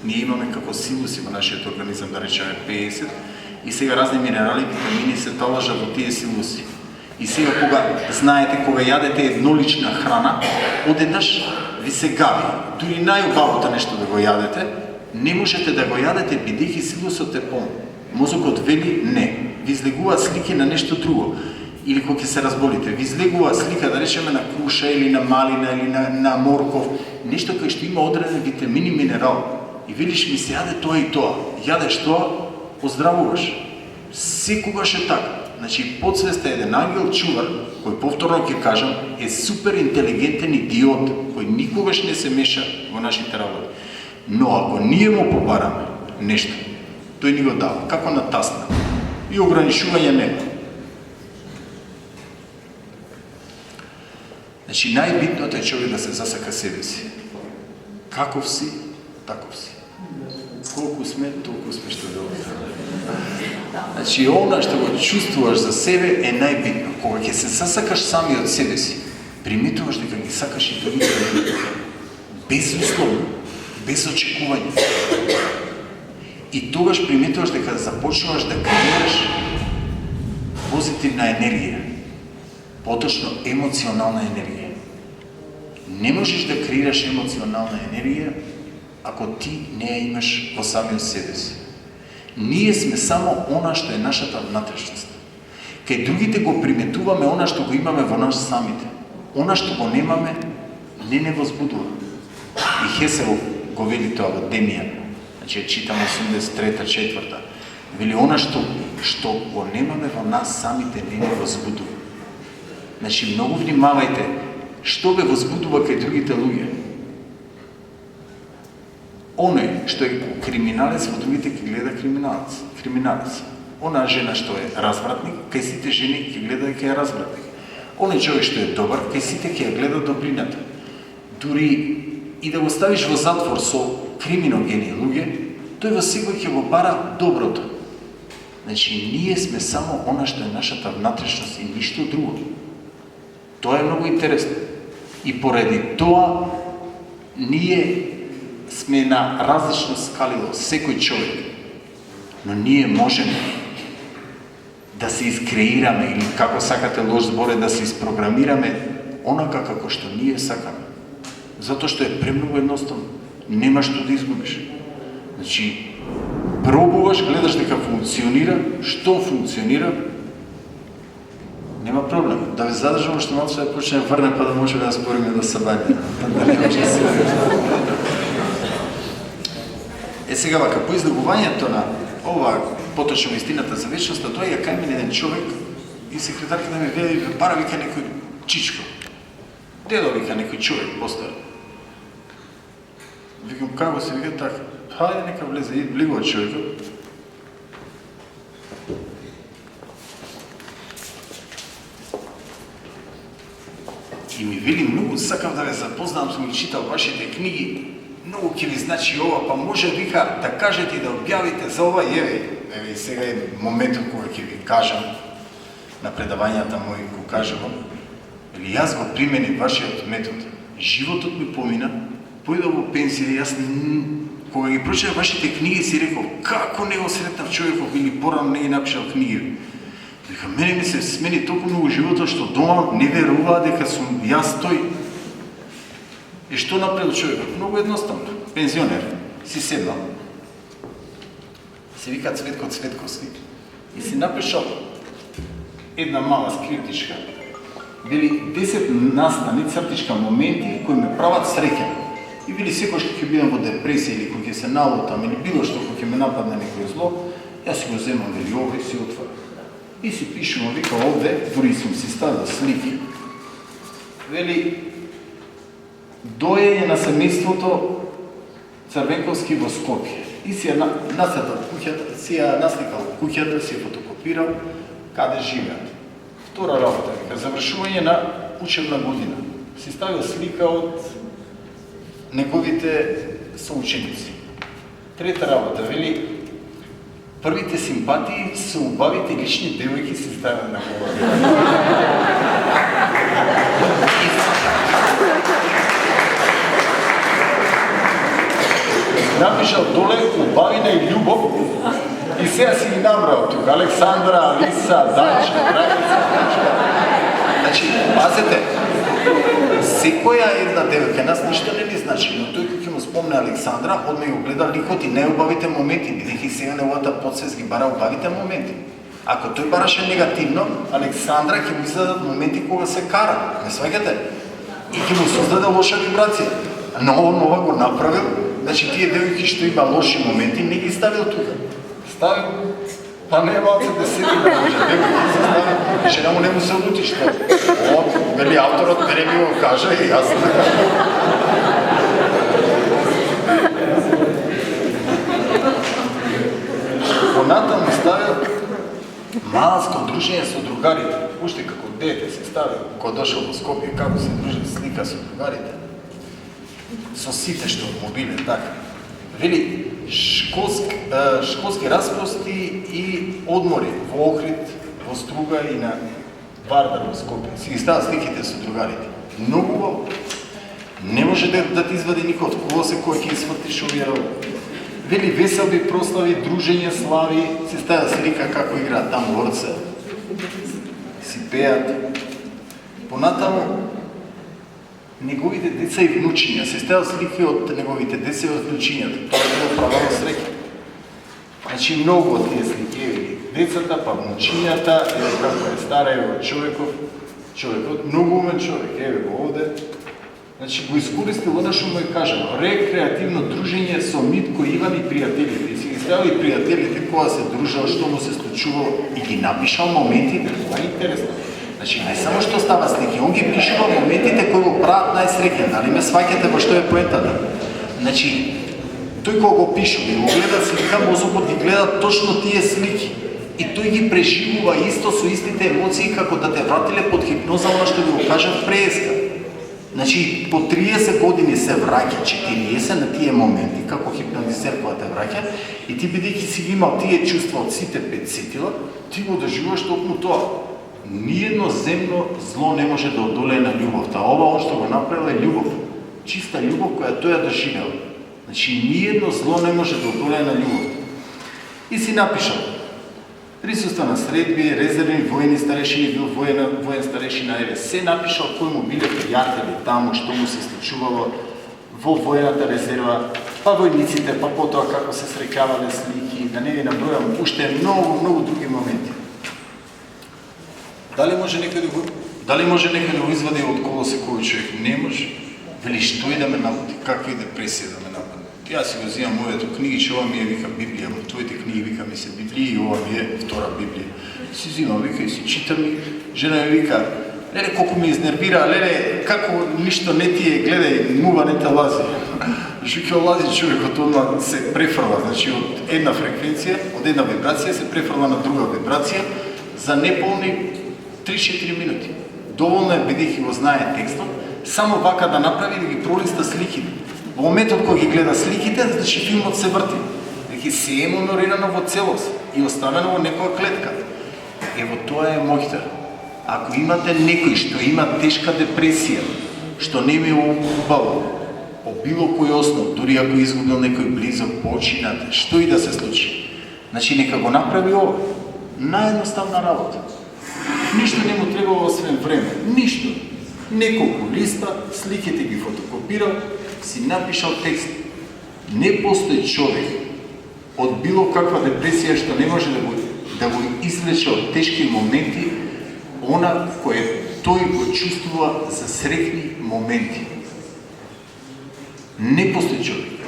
Ние имаме како силуси во нашиот организам, да речеме 50, и сега разни минерали, витамини се талажат во тие силуси. И сега знаете, кога јадете еднолична храна, одеднаш ви се гави. Дури најубавото нешто да го јадете, не можете да го јадете бидејќи силусот е полн. Мозокот вели не. Ви излегува слики на нешто друго. Или кога ќе се разболите, ви излегува слика, да речеме, на круша или на малина или на морков, нешто кај што има одреден витамин и минерал. И велиш ми се јаде тоа и тоа. Јадеш тоа, оздравуваш. Секогаш е така. Значи, подсвеста е еден ангел чувар, кој повторно ќе кажам, е супер интелигентен идиот, кој никогаш не се меша во нашите работи. Но ако ние му побараме нешто, тој ни го дава, како на тасна. И ограничување нема. Значи, најбитното е човек да се засака себе си. Каков си, таков си. Колку сме, толку сме што да останеме. Значи, она што го чувствуваш за себе е најбитно. Кога ќе се засакаш сами од себе си, приметуваш дека ги сакаш и другите луѓе. Безусловно, без очекување. И тогаш приметуваш дека започнуваш да креираш позитивна енергија, поточно емоционална енергија. Не можеш да креираш емоционална енергија ако ти не ја имаш во самиот себе си. Ние сме само она што е нашата внатрешност. Кај другите го приметуваме она што го имаме во нас самите. Она што го немаме, не возбудува. И Хеселов го вели тоа во Демија. Значи, читам 83-4. Вели, она што го немаме во нас самите не ни возбудува. Значи, многу внимавајте што ве возбудува кај другите луѓе. Оној што е криминалец, во другите ќе гледа криминалец. Она жена што е развратник, кај сите жени ќе гледа дека е развратник. Оној човек што е добар, кај сите ќе ја гледа добрината. Дури и да го ставиш во затвор со криминогени луѓе, тој во секој ќе го бара доброто. Значи, ние сме само она што е нашата внатрешност и ништо друго. Тоа е многу интересно. И поради тоа, ние сме на различно скалило, секој човек. Но ние можеме да се искреираме, или како сакате лош збор е да се испрограмираме онака како што ние сакаме. Затоа што е премногу едноставно. Нема што да изгубиш. Значи, пробуваш, гледаш дека функционира, што функционира, нема проблем. Да ве задржам што малку да почне врне, па да можеме да спориме до сабање. Сега вака, по излагувањето на ова поточно истината за вечноста, доаѓа кај мене еден човек и секретарката ми вели, бара вика некој чичко. Дедо вика некој човек постар. Викам, како се вика така? Хајде нека влезе, и влегува човекот. И ми вели, многу сакам да ве запознам, сум ги читал вашите книги, многу ќе ви значи ова, па може вика да кажете и да објавите за ова, еве и сега е моментот кога ќе ви кажам на предавањата мои, го кажувам, или јас го применив вашиот метод. Животот ми помина, појдов во пенсија, јас кога ги прочитав вашите книги си реков, како не го сретнав човеков или порано не ги напишал книги. Дека мене ми се смени толку многу животот што дома не веруваа дека сум јас тој. И што направил човекот? Многу едноставно. Пензионер. Си седнал. Се вика Цветко Цветковски. И си напишал една мала скриптичка. Били 10 настани цртичка моменти кои ме прават среќен. И били секојаш кога ќе бидам во депресија или кога ќе се налутам или било што кога ќе ме нападне некој зло, јас си го земам вели ова и си отварам. И си пишувам, вика овде, дури сум си ставил слики. Вели, доење на семејството Црвенковски во Скопје. И си ја наследал куќата, си ја насликал куќата, си ја фотокопирал, каде живеат. Втора работа, вика, завршување на учебна година. Си ставил слика од неговите соученици. Трета работа, вели, првите симпатии се убавите лични девојки се стават на глава. Напишал доле убавина и љубов и сега си ги набрал тука Александра, Алиса, Данчка, Драгица. Значи, пазете, секоја една девојка, нас ништо не ни значи, но тој кој ќе му спомне Александра, одме го гледа ликот и неубавите моменти, бидејќи сега неговата подсвест ги бара убавите моменти. Ако тој бараше негативно, Александра ќе му издадат моменти кога се кара, не сваѓате? И ќе му создаде лоша вибрација. Но он ова го направил, значи тие девојки што има лоши моменти, не ги ставил тука. Ставил, па не е малце да седи да може, девојки се ставил, и жена му не му се лути што. О, вели авторот мене ми го кажа и јас не кажа. Понатаму ставил малско дружење со другарите. Уште како дете се ставил, кога дошол во Скопје, како се дружи слика со другарите. Со сите што мобиле, така. Вели, школски распрости и одмори во Охрид, во Струга и на Вардар во Скопје. Си ги става сликите со другарите. Многу убаво. Не може да ти извади никој од колосе кој ќе свртиш овие работи. Вели, веселби, прослави, дружење, слави, си става слика како играат там во Орце. Си пеат. Понатаму, неговите деца и внучиња, се става слики од неговите деца и од внучињата. Тоа е било правилно среќа. Значи, многу од тие слики, децата, па внучињата, еве како е стара, еве човекот, многу умен човек, еве го овде. Значи, го искористил она што му е кажано, рекреативно дружење со Митко, Иван и пријателите. И си ги регистрирал и пријателите кога се дружал, што му се случувало и ги напишал моментите, това е интересно. Значи, не само што става слики, он ги пишува моментите кои го прават најсреќен, дали ме сваќате во што е поентата? Значи, тој кога го пишува и го гледа слика, мозокот ги гледа точно тие слики. И тој ги преживува исто со истите емоции како да те вратиле под хипноза она што ви го кажав преска. Значи, по 30 години се враќа 40 на тие моменти, како хипнотизер кога те враќа, и ти бидејќи си ги имал тие чувства од сите 5 сетила, ти го доживуваш токму тоа. Ниедно земно зло не може да одолее на љубовта. Ова што го направил е љубов. Чиста љубов која тој ја доживел. Значи, ниедно зло не може да одолее на љубовта. И си напишал: присуства на средби, резервни воени старешини, бил воен старешина, еве, се напишал кои му биле пријатели таму, што му се случувало во воената резерва, па војниците, па потоа како се среќавале слики, да не ви набројам уште многу други моменти. Дали може некој да го извади од коло секој човек? Не може. Вели, што и да ме напади, каква и депресија да ме напади. Јас си го взимам моето книги, че ова ми е, вика, Библија, во твоите книги, вика, ми се Библија и ова ми е втора Библија. Си взимам, вика, и си читам и жена ми вика: леле, колку ми изнервира, леле, како ништо не ти е, гледај, мува не те лази. Што лази човекот, одма се префрла, значи од една фреквенција, од една вибрација се префрла на друга вибрација за неполни 3-4 минути. Доволно е, бидејќи го знае текстот, само вака да направи да ги пролиста сликите. Во моментот кога ги гледа сликите, значи филмот се врти. Значи се е монорирано во целост и оставено во некоја клетка. Ево тоа е моќта. Ако имате некој што има тешка депресија, што не ми убаво, по било кој основ, дури ако изгубил некој близок, починат, што и да се случи, значи нека го направи ова. Наједноставна работа. Ништо не му требало освен време. Ништо. Неколку листа, сликите ги фотокопирал, си напишал текст. Не постои човек од било каква депресија што не може да го излече од тешки моменти, она кое тој го чувствува за среќни моменти. Не постои човек.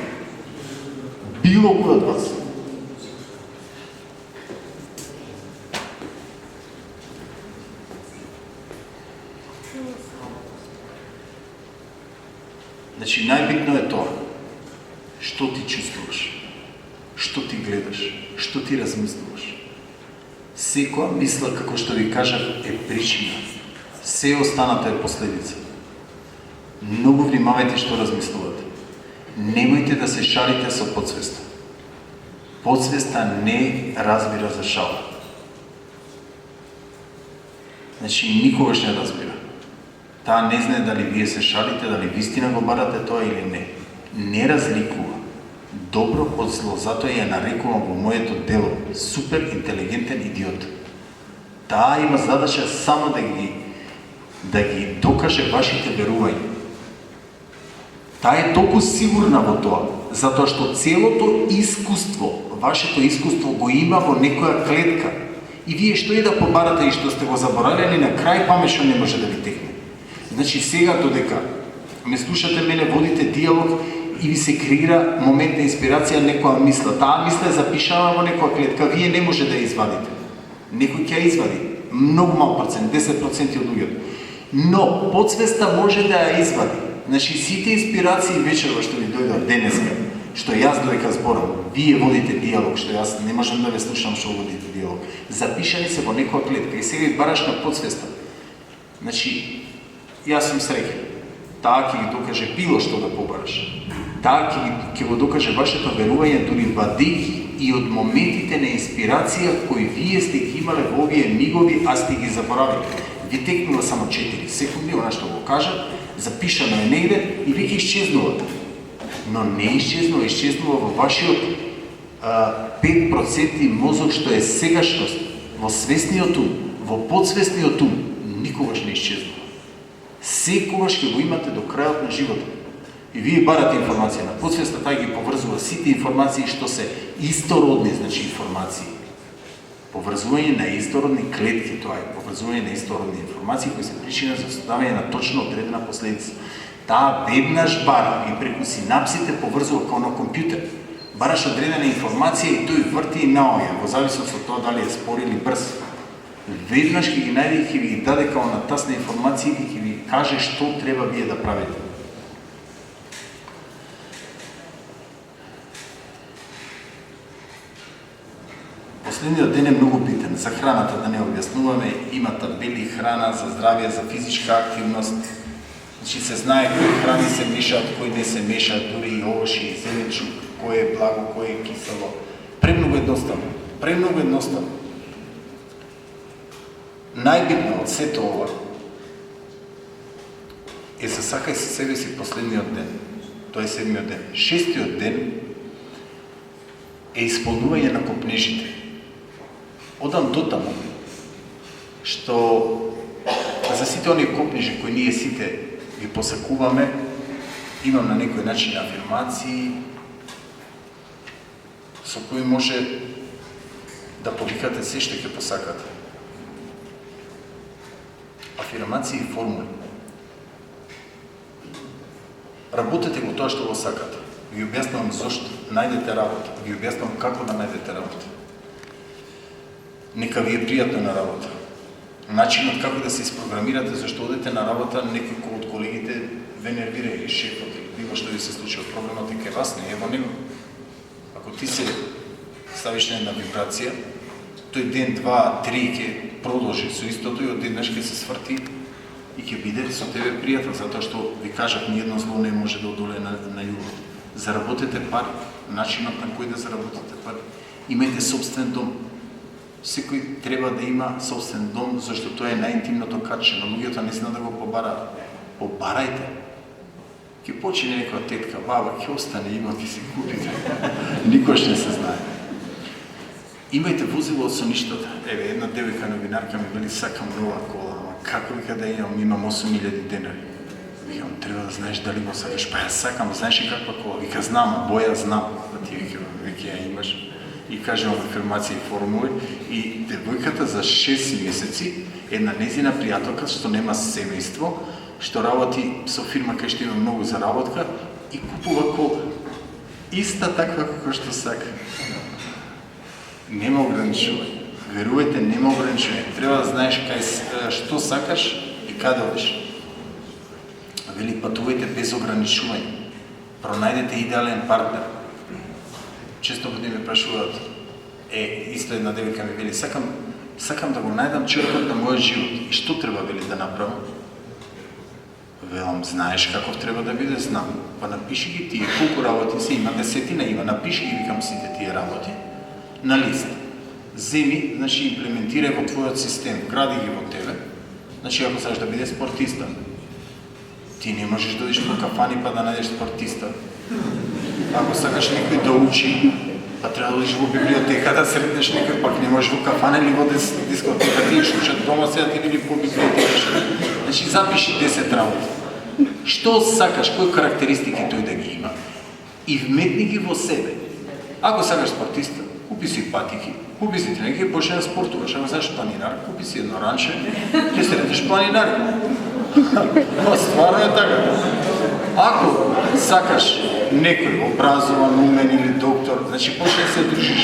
Било кој од вас. Значи, најбитно е тоа, што ти чувствуваш, што ти гледаш, што ти размислуваш. Секоја мисла, како што ви кажав, е причина. Се останато е последица. Многу внимавајте што размислувате. Немојте да се шалите со подсвеста. Подсвеста не разбира за шала. Значи, никогаш не разбира. Таа не знае дали вие се шалите, дали вистина го барате тоа или не. Не разликува добро од зло, затоа ја нарекувам во моето дело супер интелигентен идиот. Таа има задача само да ги докаже вашите верувања. Таа е толку сигурна во тоа, затоа што целото искуство, вашето искуство го има во некоја клетка. И вие што и да побарате и што сте го заборавили, на крај памешно не може да ви текне. Значи сега додека ме слушате мене, водите диалог и ви се креира момент на инспирација, некоја мисла. Таа мисла е запишана во некоја клетка, вие не може да ја извадите. Некој ќе ја извади, многу мал процент, 10% од луѓето. Но подсвеста може да ја извади. Значи сите инспирации вечерва што ви дојдат денеска, што јас додека зборам, вие водите диалог, што јас не можам да ве слушам што водите диалог, запишани се во некоја клетка и сега ви бараш на подсвеста. Значи, јас сум среќен. Таа ќе ги докаже било што да побараш. Таа ќе го докаже вашето верување дури вадејќи и од моментите на инспирација кои вие сте ги имале во овие мигови, а сте ги заборавили. Ви текнува само 4 секунди, она што го кажа, запишано е негде и веќе исчезнува. Но не исчезнува, исчезнува во вашиот 5% мозок што е сегашност, во свесниот ум, во подсвесниот ум, никогаш не исчезнува. Секогаш ќе го имате до крајот на животот. И вие барате информација на подсвеста, тај ги поврзува сите информации што се истородни, значи информации. Поврзување на истородни клетки, тоа е поврзување на истородни информации кои се причина за создавање на точно одредена последица. Таа веднаш бара и преку синапсите поврзува како на компјутер. бараш одредена информација и тој врти и наоѓа, во зависност од тоа дали е спор или брз. Веднаш ќе ги најде и ќе ви ги даде као на тасна информација и ќе ви каже што треба вие да правите. Последниот ден е многу битен. За храната да не објаснуваме, има табели храна за здравје, за физичка активност. Значи се знае кои храни се мешаат, кои не се мешаат, дури и овошје, и зеленчук, кој е благо, кој е кисело. Премногу едноставно. Премногу едноставно. Најбитно од сето ова е засакај се себе си последниот ден. Тоа е 7-миот ден. 6-тиот ден е исполнување на копнежите. Одам до таму, што за сите оние копнежи кои ние сите ги посакуваме, имам на некој начин афирмации со кои може да повикате се што ќе посакате. Афирмации и формули. Работете го тоа што го сакате. Ви објаснувам зошто. Најдете работа. Ви објаснувам како да најдете работа. Нека ви е пријатно на работа. Начинот како да се испрограмирате зашто одете на работа, некој од колегите ве нервира или шефот, било што ви се случува, проблемот е кај вас, не е во него. Ако ти се ставиш на една вибрација, тој ден, 2, 3 ќе продолжи со истото и одеднаш ќе се сврти и ќе биде со тебе пријатно, затоа што ви кажав, ниедно зло не може да одолее на љубов. Заработете пари, начинот на кој да заработите пари. Имајте собствен дом. Секој треба да има собствен дом, зашто тоа е најинтимното каче, но луѓето не знаат да го побараат. Побарајте. Ќе почине некоја тетка, баба, ќе остане имот, ќе си купите. Никош не се знае. Имајте возило со ништото. Еве, една девојка новинарка ми вели, сакам нова кола, ама како вика да имам 8000 денари. Викам, треба да знаеш дали го сакаш. Па ја сакам, знаеш и каква кола? Вика, знам, боја знам. Да ти вика, ја имаш. И кажем афирмации и формули, и девојката за 6 месеци, една незина пријателка што нема семејство, што работи со фирма кај што има многу заработка и купува кола. Иста таква како што сака. Нема ограничување. Верувајте, нема ограничување. Треба да знаеш кај што сакаш и каде одиш. Вели, патувајте без ограничување. Пронајдете идеален партнер. Често пати ме прашуваат, исто една девојка ми вели, сакам да го најдам човекот на мојот живот. И што треба, вели, да направам? Велам, знаеш каков треба да биде? Знам. Па напиши ги тие, колку работи се, има 10, има, напиши ги, викам, сите тие работи на лист. Земи, значи, имплементирај во твојот систем, гради ги во тебе. Значи, ако сакаш да биде спортиста, ти не можеш да одиш по кафани па да најдеш спортиста. Ако сакаш некој да учи, па треба да одиш во библиотека да сретнеш некој, пак не можеш во кафана или во дискотека, ти учат дома сега ти или по библиотека. Значи запиши 10 работи. Што сакаш, кои карактеристики тој да ги има и вметни ги во себе. Ако сакаш спортиста, купи си патики, купи си треники и почне да спортуваш. Ако сакаш планинар, купи си едно ранче, ќе сретнеш планинар. Но стварно е така. Ако сакаш некој образован, умен или доктор, значи почне да се дружиш.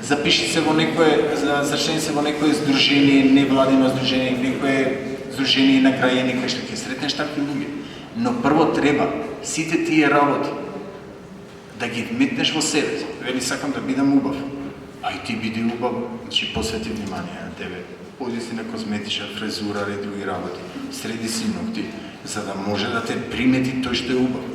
Запиши се во некое, зачни се во некое здружение, невладино здружение, некое здружение на крајани кај што ќе сретнеш такви луѓе. Но прво треба сите тие работи да ги вметнеш во себе. Вели, сакам да бидам убав. Ај ти биди убав, значи посвети внимание на тебе. Поди си на козметичар, фрезура и други работи. Среди си ногти, за да може да те примети тој што е убав.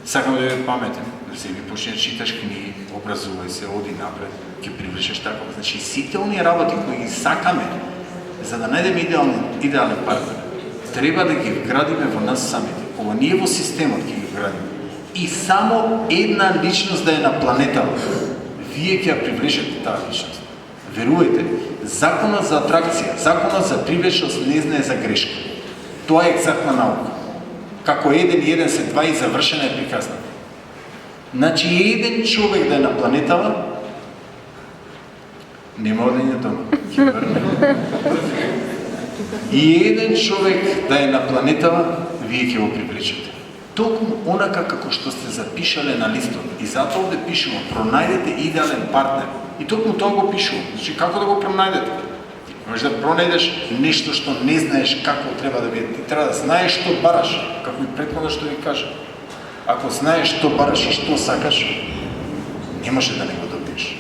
Сакам да биде паметен, да се ви почне да читаш книги, образувај се, оди напред, ќе привлечеш такова. Значи сите оние работи кои ги сакаме, за да најдеме идеален партнер, треба да ги вградиме во нас самите. Ова ние во системот ќе ги вградиме. И само една личност да е на планетава, вие ќе ја привлечете таа личност. Верувајте, законот за атракција, законот за привлечност не знае за грешка. Тоа е екзактна наука. Како 1 и 1 се 2 и завршена е приказна. Значи еден човек да е на планетава, нема одење дома, ќе врне. И еден човек да е на планетава, вие ќе го привлечете. токму онака како што сте запишале на листот. И затоа овде пишува, пронајдете идеален партнер. И токму тоа го пишува. Значи, како да го пронајдете? Можеш да пронајдеш нешто што не знаеш како треба да биде. Ти треба да знаеш што бараш, како и претходно што ви кажа. Ако знаеш што бараш и што сакаш, не може да не го добиеш.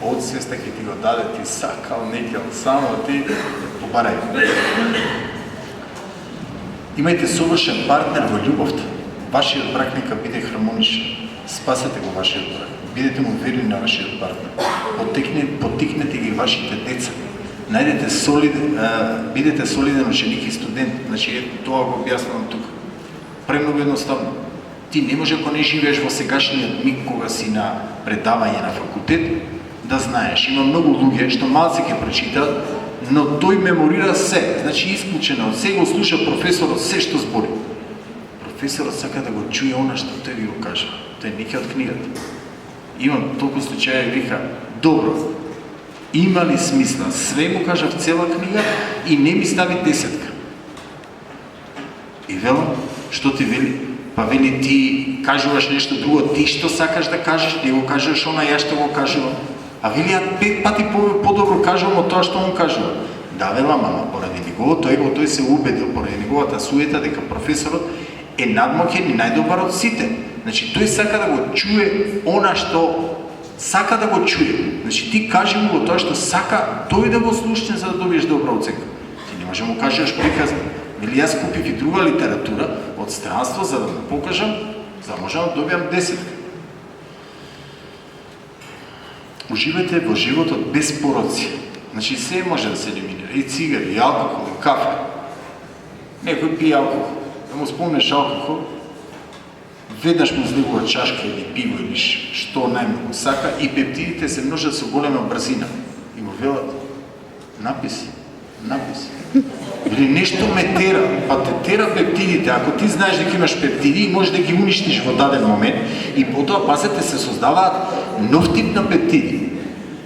Од свеста ќе ти го даде, ти сакал, некал, само ти побарај. Имајте совршен партнер во љубовта. Вашиот брак нека биде хармоничен. Спасете го вашиот брак. Бидете му верни на вашиот партнер. Поттикнете ги вашите деца. Најдете бидете солиден ученик и студент. Значи, тоа го објаснувам тука. Премногу едноставно. Ти не може, ако не живееш во сегашниот миг кога си на предавање на факултет, да знаеш. Има многу луѓе што малце ќе прочитаат, но тој меморира се. Значи, исклучено од се го слуша професорот се што збори. Професорот сака да го чуе она што тој ви го кажа. Тој не ќе од книгата. Имам толку случаи, вика, добро, има ли смисла? Све му кажа в цела книга и не ми стави десетка. И велам, што ти вели? Па вели, ти кажуваш нешто друго, ти што сакаш да кажеш, не го кажеш она, ја што го кажувам. А вели, ја 5 пати подобро кажувам од тоа што он кажува. Да, вела, мама, поради неговото его, тој се убедил, поради неговата суета, дека професорот е надмоќен и најдобар од сите. Значи, тој сака да го чуе она што сака да го чуе. Значи, ти кажи му го тоа што сака тој да го слушне за да добиеш добра оценка. Ти не може му кажеш приказно. Вели, јас купив и друга литература од странство за да му покажам, за да можам да добијам 10. Уживајте во животот без пороци. Значи, се може да се елиминира. И цигари, и алкохол, и кафе. Некој пие алкохол. Да му спомнеш алкохол, веднаш му злегува чашка или пиво или што најмногу сака и пептидите се множат со голема брзина. И му велат, напис. Или нешто ме тера, па те тера пептидите. Ако ти знаеш дека имаш пептиди и можеш да ги уништиш во даден момент и потоа, пазете, се создаваат нов тип на пептиди.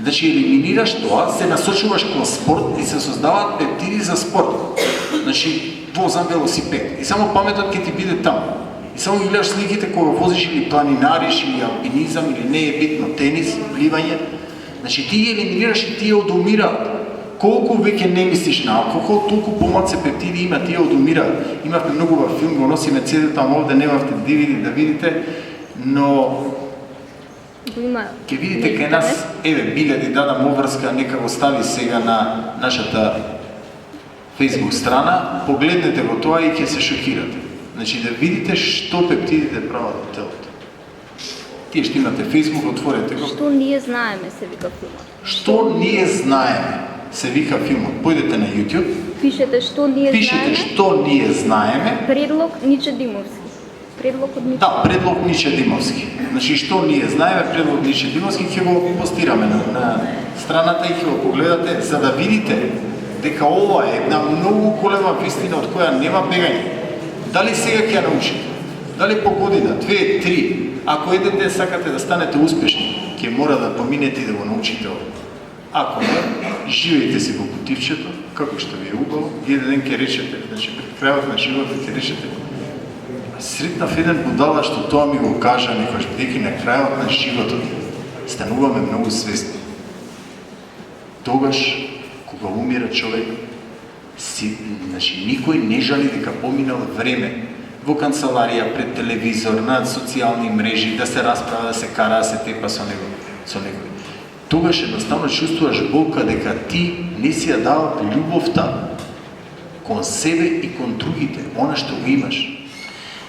Значи, елиминираш тоа, се насочуваш кон спорт и се создаваат пептиди за спорт. Значи, возам велосипед и само паметот ќе ти биде таму. И само ги гледаш сликите кога возиш или планинариш, или алпинизам, или не е битно, тенис, пливање. Значи, ти ги елиминираш и тие одумираат. Колку веќе не мислиш на алкохол, толку помалце пептиди има, тие одумираат. Имавме многу во филм, го носиме CD таму овде, немавте DVD да видите, но ќе видите кај нас, еве, Биле ти дадам обврска, нека го стави сега на нашата Facebook страна, погледнете го тоа и ќе се шокирате. Значи, да видите што пептидите прават во телото. Тие што имате Facebook, отворете го. Што ние знаеме, се вика филмот. Што ние знаеме, се вика филмот. Појдете на YouTube. Пишете што ние Пишете знаеме. што ние знаеме. Предлог Ниче Димовски. Предлог од Ниче. Да, предлог Ниче Димовски. Значи, што ние знаеме, предлог Ниче Димовски, ќе го постираме на страната и ќе го погледате, за да видите дека ова е една многу голема вистина од која нема бегање. Дали сега ќе ја научите? Дали по година, 2, 3, ако еден ден сакате да станете успешни, ќе мора да поминете и да го научите ова. Ако не, живеете си во кутивчето, како што ви е убаво, и еден ден ќе речете, значи пред крајот на животот ќе речете, сретнав еден будала што тоа ми го кажа некојаш, бидејќи на крајот на животот стануваме многу свесни. Тогаш, кога умира човек, значи никој не жали дека поминал време во канцеларија, пред телевизор, на социјални мрежи, да се расправа, да се кара, да се тепа со него. Тогаш едноставно чувствуваш болка дека ти не си ја дал љубовта кон себе и кон другите, она што го имаш.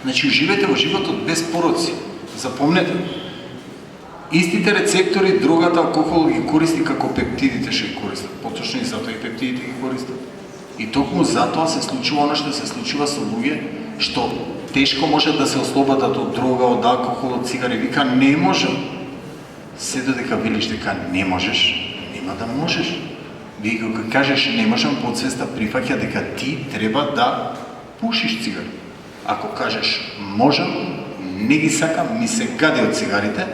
Значи, уживете во животот без пороци. Запомнете, истите рецептори, дрогата, алкохол ги користи како пептидите што ги користат. Поточно и затоа и пептидите ги користат. И токму затоа се случува оно што се случува со луѓе, што тешко можат да се ослободат од дрога, од алкохол, од цигари. Вика, не можам. Се додека велиш дека не можеш, нема да можеш. Вие кога кажеш не можам, подсвеста прифаќа дека ти треба да пушиш цигари. Ако кажеш можам, не ги сакам, ми се гади од цигарите,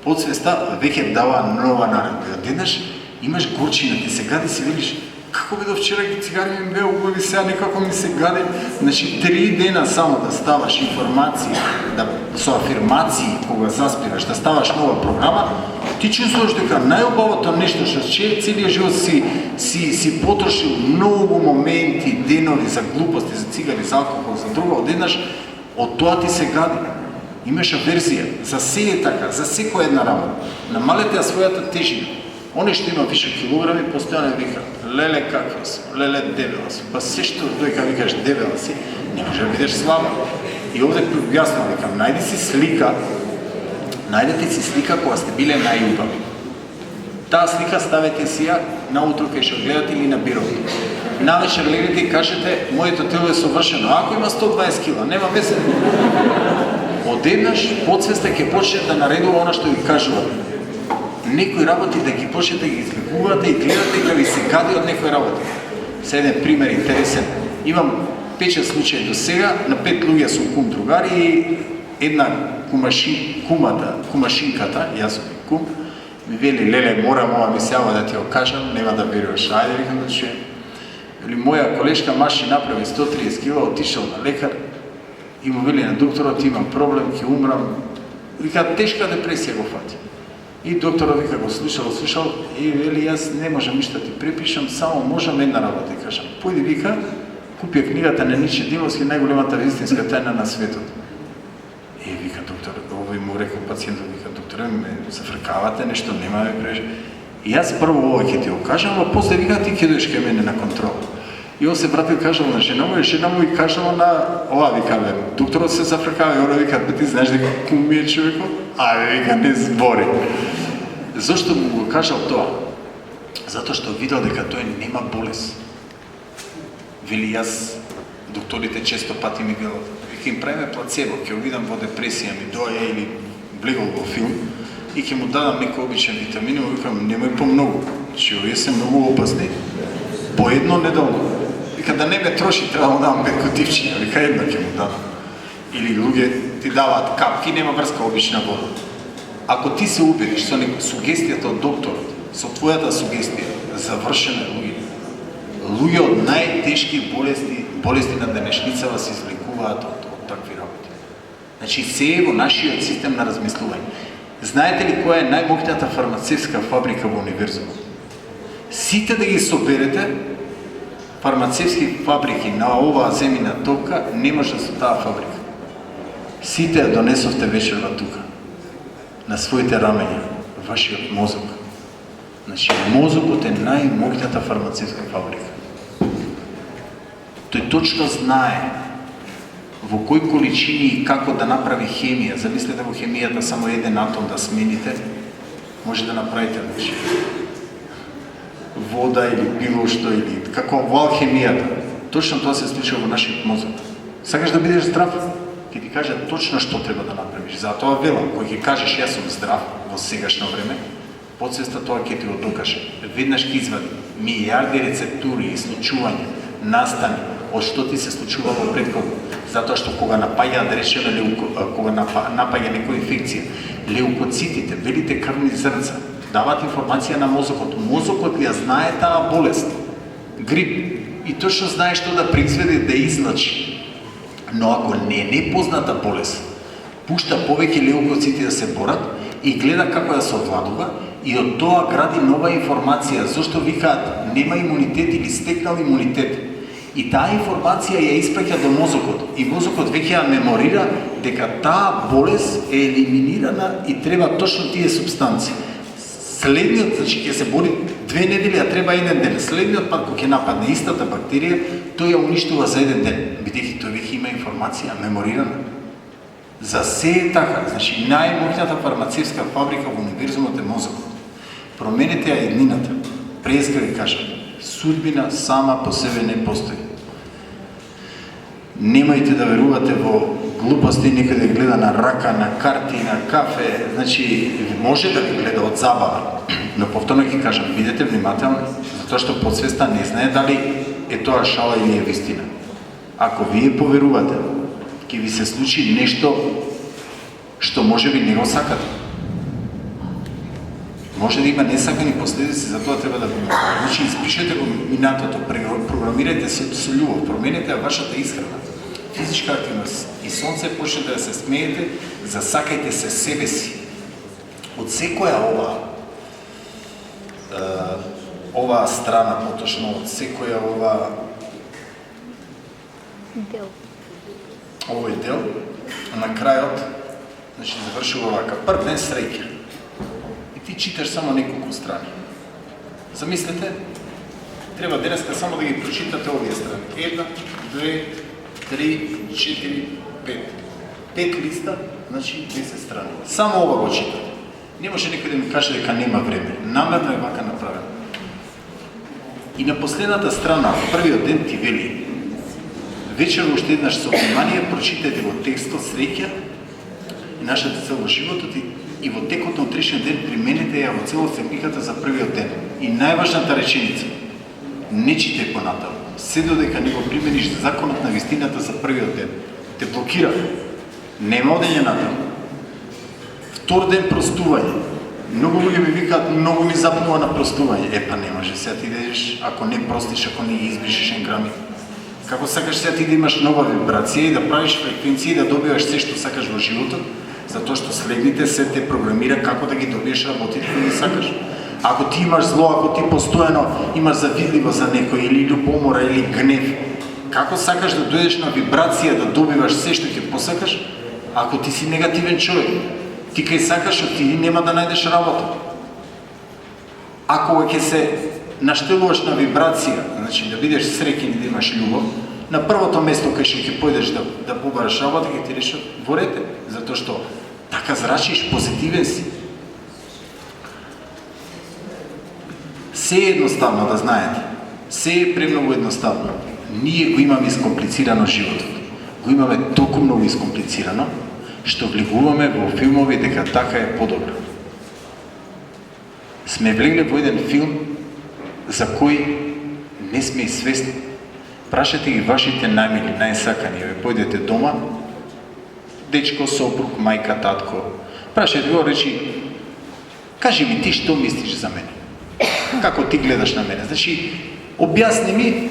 подсвеста веќе дава нова наредба. Денеш имаш горчина, ти се гади, си велиш, Како би до вчера ги цигари ми беа убави, сега некако ми се гади. Значи 3 дена само да ставаш информации, со афирмации кога заспиваш, да ставаш нова програма, ти чувствуваш дека најубавото нешто што целиот живот си потрошил многу моменти, денови за глупости, за цигари, за алкохол, за друго, одеднаш од тоа ти се гади. Имаш аверзија, за се е така, за секоја една работа. Намалете ја својата тежина. Оне што има више килограми, постојано вика, леле каква си, леле дебела си. Па се што дојка викаш дебела си, не може да бидеш слаба. И овде јасно викам, најдете си слика кога сте биле најубави. Таа слика ставете си ја наутро кај што гледате или на бирото. Навечер легнете и кажете, моето тело е совршено. Ако има 120 кила, нема везе. Одеднаш подсвеста ќе почне да наредува она што ви кажува. Некои работи да ги почнете да ги избегувате и гледате дека ви се гади од некои работи. Се еден пример интересен. Имам 5 случаи до сега, на 5 луѓе сум кум другари и една кумашинката, јас сум кум, ми вели, леле, морам ова ми сеава да ти го кажам, нема да веруваш, ајде викам да чуем. Или моја колешка Маши направи 130 кила, отишел на лекар и му вели на докторот, имам проблем, ќе умрам. Вика, тешка депресија го фати. И докторот вика го слушал и вели, јас не можам ништо ти препишам, само можам една работа да кажам. Појди вика, купи книгата на Ниче Димовски, најголемата вистинска тајна на светот. И вика доктор, овој му рекол пациентот, вика докторе, ме зафркавате, нешто нема ме преш. И јас прво ова ќе ти го кажам, а после вика ти ќе дојдеш кај мене на контрол. И он се вратил кажал на жена му, и жена му и кажала на ова вика, бе, докторот се зафркава и ова вика, бе ти знаеш дека кум ми е човекот? Вика, не збори. Зошто му го кажал тоа? Затоа што видел дека тој нема болест. Вели, јас, докторите често пати ми велат, вика им правиме плацебо, ќе го видам во депресија ми доја или гледал во филм и ќе му дадам некој обичен витамин и му викам, немој помногу, че овие се многу опасни, по едно неделно. Вика, да не ме троши, треба да му дам 5 котивчиња, вика, една ќе му дадам. Или луѓе ти даваат капки, нема врска обична вода. Ако ти се убедиш со сугестијата од докторот, со твојата сугестија, завршена луѓе, луѓе од најтешки болести на денешницава се излекуваат од такви работи. Значи, се е во нашиот систем на размислување. Знаете ли која е најмоќната фармацевтска фабрика во универзумот? Сите да ги соберете, фармацевтски фабрики на оваа земјина топка не може со таа фабрика. Сите ја донесовте вечерва тука, на своите рамења, вашиот мозок. Значи, мозокот е најмоќната фармацевтска фабрика. Тој точно знае во кои количини и како да направи хемија. Замислете во хемијата само еден атом да смените, може да направите значи, вода или било што, или како во алхемијата. Точно тоа се случува во нашиот мозок. Сакаш да бидеш здрав? Ќе ти каже точно што треба да направиш. Затоа велам, кој ќе кажеш јас сум здрав во сегашно време, подсвеста тоа ќе ти го докаже. Веднаш ќе извади милиарди рецептури и случувања, настани, од што ти се случува во претходно. Затоа што кога напаѓа, да речеме, кога напаѓа некоја инфекција, леукоцитите, белите крвни зрнца, даваат информација на мозокот. Мозокот ја знае таа болест, грип, и точно знае што да произведе, да излачи. Но ако не е непозната болест, пушта повеќе леукоцити да се борат и гледа како да се овладува и од тоа гради нова информација, зашто викаат нема имунитет или стекнал имунитет. И таа информација ја испраќа до мозокот и мозокот веќе ја меморира дека таа болест е елиминирана и треба точно тие субстанции. Следниот, значи ќе се бори 2 недели, а треба 1 ден. Следниот пат кога ќе нападне истата бактерија, тој ја уништува за 1 ден, бидејќи тој веќе има информација меморирана. За се е така, значи најмоќната фармацевтска фабрика во универзумот е мозокот. Променете ја еднината. Преска ви кажам, судбина сама по себе не постои. Немајте да верувате во глупости, некој да гледа на рака, на карти, на кафе, значи може да ви гледа од забава, но повторно ќе кажам, бидете внимателни, затоа што подсвеста не знае дали е тоа шала или е вистина. Ако вие поверувате, ќе ви се случи нешто што може би не го сакате. Може да има несакани последици, затоа треба да го имате. Значи, испишете го минатото, програмирайте се со љубов, променете вашата исхрана, физичка активност и сонце почнете да се смеете, засакајте се себе си. Од секоја оваа страна, поточно од секоја Дел. овој дел, на крајот, значи завршува вака, прв ден среќа. И ти читаш само неколку страни. Замислете, треба денеска само да ги прочитате овие страни. 1, 2, 3, 4, 5. 5 листа, значи 10 страни. Само ова го читате. Не може некој да ми каже дека нема време. Намерно е вака направено. И на последната страна, првиот ден ти вели, вечер уште еднаш со внимание прочитате го текстот среќа и нашата цел во животот и во текот на утрешниот ден применете ја во целост техниката за првиот ден. И најважната реченица, не читай понатаму, се додека не го примениш законот на вистината за првиот ден. Те блокира. Нема одење натаму. Втор ден простување. Многу луѓе ми викаат, многу ми запнува на простување. Епа не може, сега ти идеш, ако не простиш, ако не ги избришеш енграми. Како сакаш сега ти да имаш нова вибрација и да правиш фреквенции и да добиваш се што сакаш во животот, затоа што следните се те програмира како да ги добиеш работите кои ги сакаш. Ако ти имаш зло, ако ти постојано имаш завидливо за некој или љубомора или гнев, како сакаш да дојдеш на вибрација да добиваш се што ќе посакаш, ако ти си негативен човек? Ти кај сакаш, ти нема да најдеш работа. Ако ќе се наштелуваш на вибрација, значи да бидеш среќен и да имаш љубов, на првото место кај што ќе појдеш да побараш работа, ќе ти решат ворете, затоа што така зрачиш, позитивен си. Се е едноставно да знаете. Се е премногу едноставно. Ние го имаме искомплицирано животот. Го имаме толку многу искомплицирано, што влегуваме во филмови дека така е подобро. Сме влегле во еден филм за кој не сме и свесни. Прашате ги вашите најмили, најсакани, ве појдете дома, дечко, сопруг, мајка, татко, прашате го, речи, кажи ми ти што мислиш за мене? Како ти гледаш на мене? Значи, објасни ми,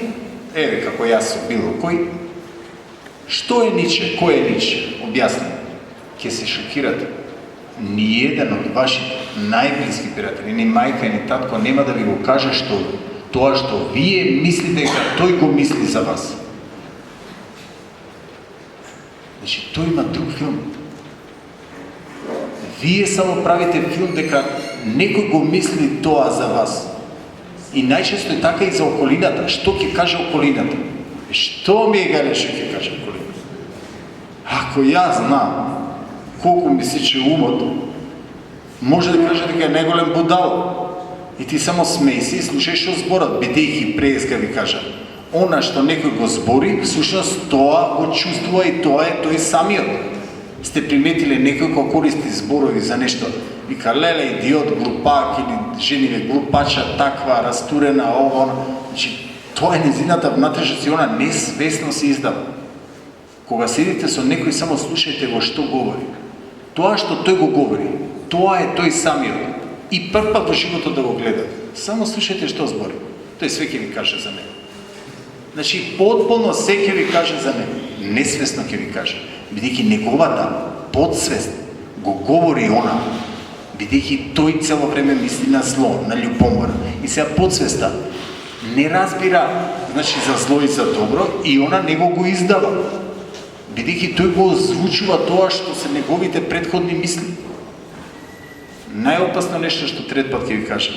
еве како јас сум било кој, што е Ниче, кој е Ниче? Објасни. Ќе се шокирате. Ниеден од вашите најблиски пријатели, ни мајка, ни татко, нема да ви го каже тоа што вие мислите дека тој го мисли за вас. Значи, тој има друг филм. Вие само правите филм дека некој го мисли тоа за вас. И најчесто е така и за околината. Што ќе каже околината? Што ми е гале што ќе каже околината? Ако јас знам колку ми сече умот, може да каже дека е најголем будал. И ти само смеј си и слушај што зборат, бидејќи преска ви кажа. Она што некој го збори, всушност тоа го чувствува и тоа е тој самиот. Сте приметиле некој кој користи зборови за нешто, вика леле идиот, глупак или жениве глупача, таква, растурена, ова, значи тоа е незината внатрешна си, она несвесно се издава. Кога седите со некој, само слушајте го што говори. Тоа што тој го говори, тоа е тој самиот. И прв пат во животот да го гледате. Само слушајте што збори. Тој све ќе ви каже за него. Значи, потполно се ќе ви каже за него. Несвесно ќе ви каже. Бидејќи неговата подсвест го говори она. Бидејќи тој цело време мисли на зло, на љубомора. И сега подсвеста не разбира, значи, за зло и за добро, и она него го издава. Бидејќи тој го озвучува тоа што се неговите претходни мисли. Најопасно нешто што трет пат ќе ви кажам.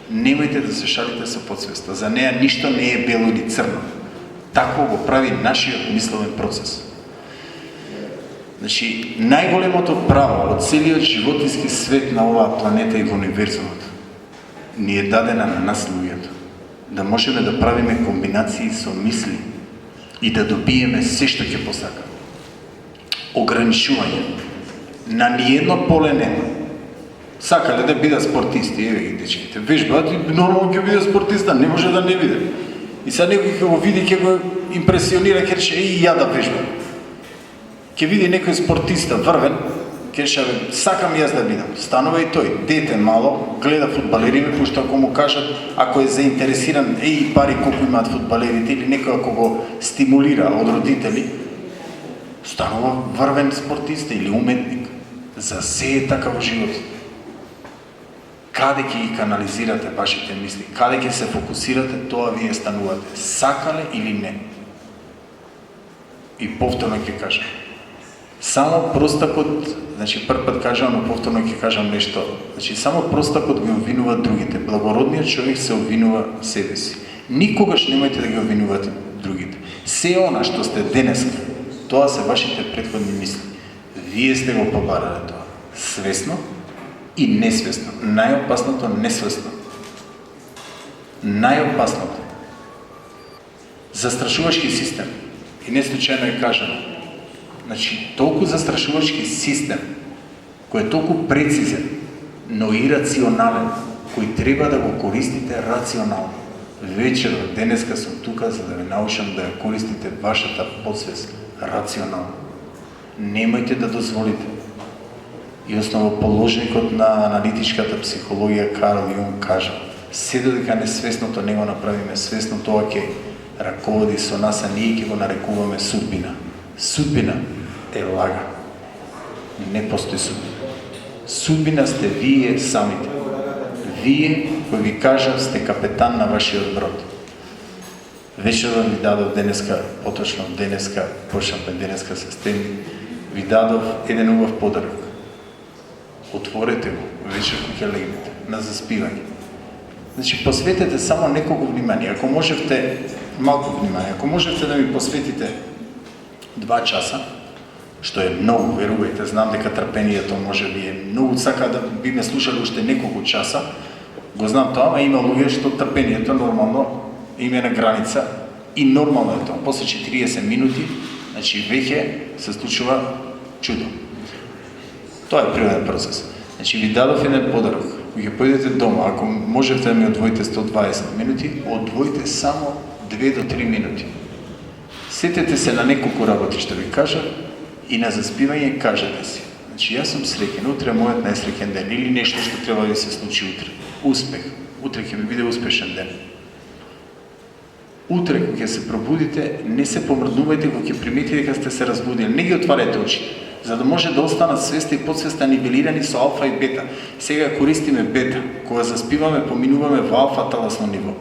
Немојте да се шалите со подсвеста. За неа ништо не е бело или црно. Тако го прави нашиот мисловен процес. Значи, најголемото право од целиот животински свет на оваа планета и во универзумот ни е дадена на нас луѓето. Да можеме да правиме комбинации со мисли и да добиеме се што ќе посакаме. Ограничување. На ниедно поле нема. Сакале да бидат спортисти, еве ги дечките, вежбаат и нормално ќе биде спортиста, не може да не биде. И сега некој ќе го види, ќе го импресионира, ќе рече, ја да вежбам. Ќе види некој спортиста врвен, кешаве, сакам јас да бидам. Станува и тој, дете мало, гледа фудбалериве, пошто ако му кажат, ако е заинтересиран, пари колку имаат фудбалерите, или некој ако го стимулира од родители, станува врвен спортист или уметник. За се е така во животот. Каде ќе ги канализирате вашите мисли, каде ќе се фокусирате, тоа вие станувате. Сакале или не? И повторно ќе кажам. Само простакот, значи прв пат кажам, но повторно ќе кажам нешто. Значи само простакот ги обвинува другите. Благородниот човек се обвинува себе си. Никогаш немојте да ги обвинувате другите. Се она што сте денеска, тоа се вашите претходни мисли. Вие сте го побарале тоа. Свесно и несвесно. Најопасното несвесно. Најопасното. Застрашувачки систем. И не случајно е кажано. Значи, толку застрашувачки систем, кој е толку прецизен, но и рационален, кој треба да го користите рационално. Вечерот, денеска сум тука за да ве научам да ја користите вашата подсвест рационално. Немојте да дозволите. И основоположникот на аналитичката психологија Карл Јунг кажа: се додека несвесното не го направиме свесно, тоа ќе раководи со нас, а ние ќе го нарекуваме судбина. Судбина е лага. Не постои судбина. Судбина сте вие самите. Вие, кој ви кажа, сте капетан на вашиот брод. Вечерот ви дадов денеска, поточно денеска, почнавме денеска се стени, ви дадов еден убав подарок. Отворете го, вечер кога ќе легнете, на заспивање. Значи, посветете само неколку внимание. Ако можете, малку внимание, ако можете да ми посветите 2 часа, што е многу, верувајте, знам дека трпението може би е многу, сака да би ме слушали уште неколку часа, го знам тоа, а има луѓе што трпението нормално им е на граница и нормално е тоа. После 40 минути, значи веќе се случува чудо. Тоа е природен процес. Значи ви дадов еден подарок. Кога ќе појдете дома, ако можете да ми одвоите 120 минути, одвоите само 2 до 3 минути. Сетете се на неколку работи што ви кажа и на заспивање кажете си: значи јас сум среќен, утре е мојот најсреќен ден, или нешто што треба да се случи утре. Успех. Утре ќе ми биде успешен ден. Утре кога ќе се пробудите, не се помрднувајте кога ќе приметите дека сте се разбудили. Не ги отварете очи, за да може да останат свеста и подсвеста нивелирани со алфа и бета. Сега користиме бета. Кога заспиваме, поминуваме во алфа таласно ниво.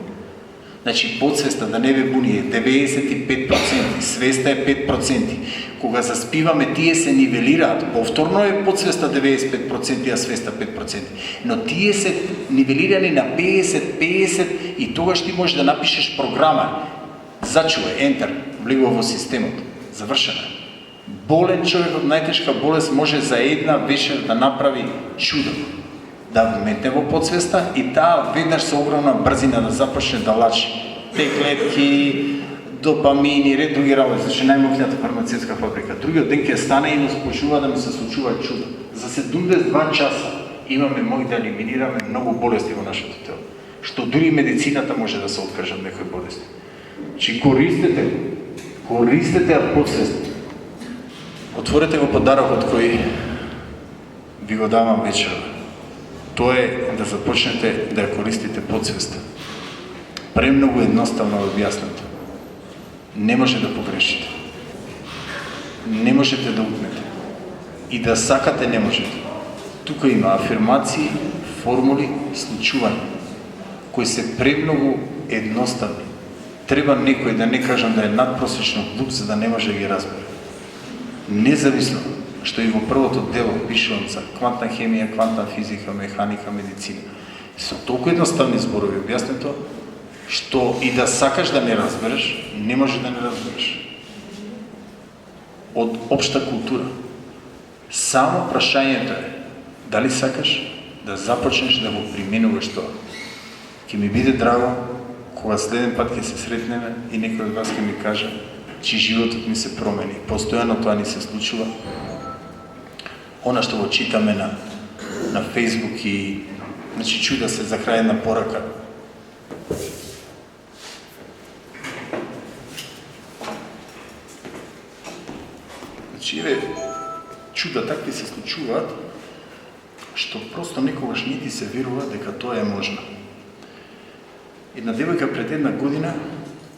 Значи, подсвеста, да не ве буни, е 95%, свеста е 5%. Кога заспиваме, тие се нивелираат. Повторно е подсвеста 95%, а свеста 5%. Но тие се нивелирани на 50-50 и тогаш ти можеш да напишеш програма. Зачувај, ентер, влегува во системот. Завршена. Болен човек од најтешка болест може за една вечер да направи чудо. Да вметне во подсвеста и таа веднаш со огромна брзина да започне да лачи. Те клетки, допамини, ред други работи, значи најмокната фармацевтска фабрика. Другиот ден ќе стане и нас почува да ми се случува чудо. За 72 часа имаме мој да елиминираме многу болести во нашето тело, што дури медицината може да се откаже од некои болести. Значи користете ја подсвест. Отворете го подарокот кој ви го давам вечер. Тоа е да започнете да ја користите подсвеста. Премногу едноставно објаснато. Не може да погрешите. Не можете да утнете. И да сакате не можете. Тука има афирмации, формули, случувања, кои се премногу едноставни. Треба некој, да не кажам да е надпросечно глуп, за да не може да ги разбере. Независно што и во првото дело пишувам за квантна хемија, квантна физика, механика, медицина. Со толку едноставни зборови објаснето, што и да сакаш да не разбереш, не може да не разбереш. Од општа култура. Само прашањето е дали сакаш да започнеш да го применуваш тоа. Ќе ми биде драго кога следен пат ќе се сретнеме и некој од вас ќе ми каже че животот ми се промени. Постојано тоа ни се случува. Она што го читаме на Facebook и значи чуда се за крај една порака. Значи чуда такви се случуваат, што просто некогаш не ти се верува дека тоа е можно. Една девојка пред една година,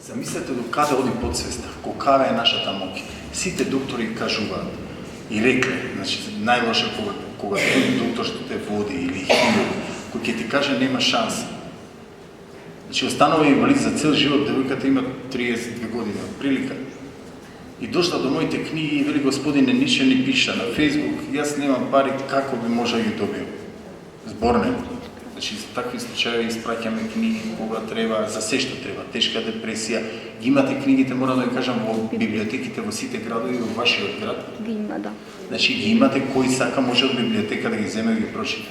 замислете до каде оди подсвеста, колкава е нашата моќ. Сите доктори кажуваат и рекле, значи најлоше кога тој доктор што те води или хирург, кој ќе ти каже нема шанса. Значи останува инвалид за цел живот, девојката има 32 години, прилика. И дошла до моите книги и вели господине, ништо ни пиша на Фейсбук, јас немам пари, како би можа ги добиам? Зборне. Значи, за такви случаи испраќаме книги кога треба, за се што треба, тешка депресија. Ги имате книгите, мора да ви кажам, во библиотеките во сите градови, во вашиот град. Ги има, да. Значи, ги имате, кој сака може од библиотека да ги земе и ги прочита.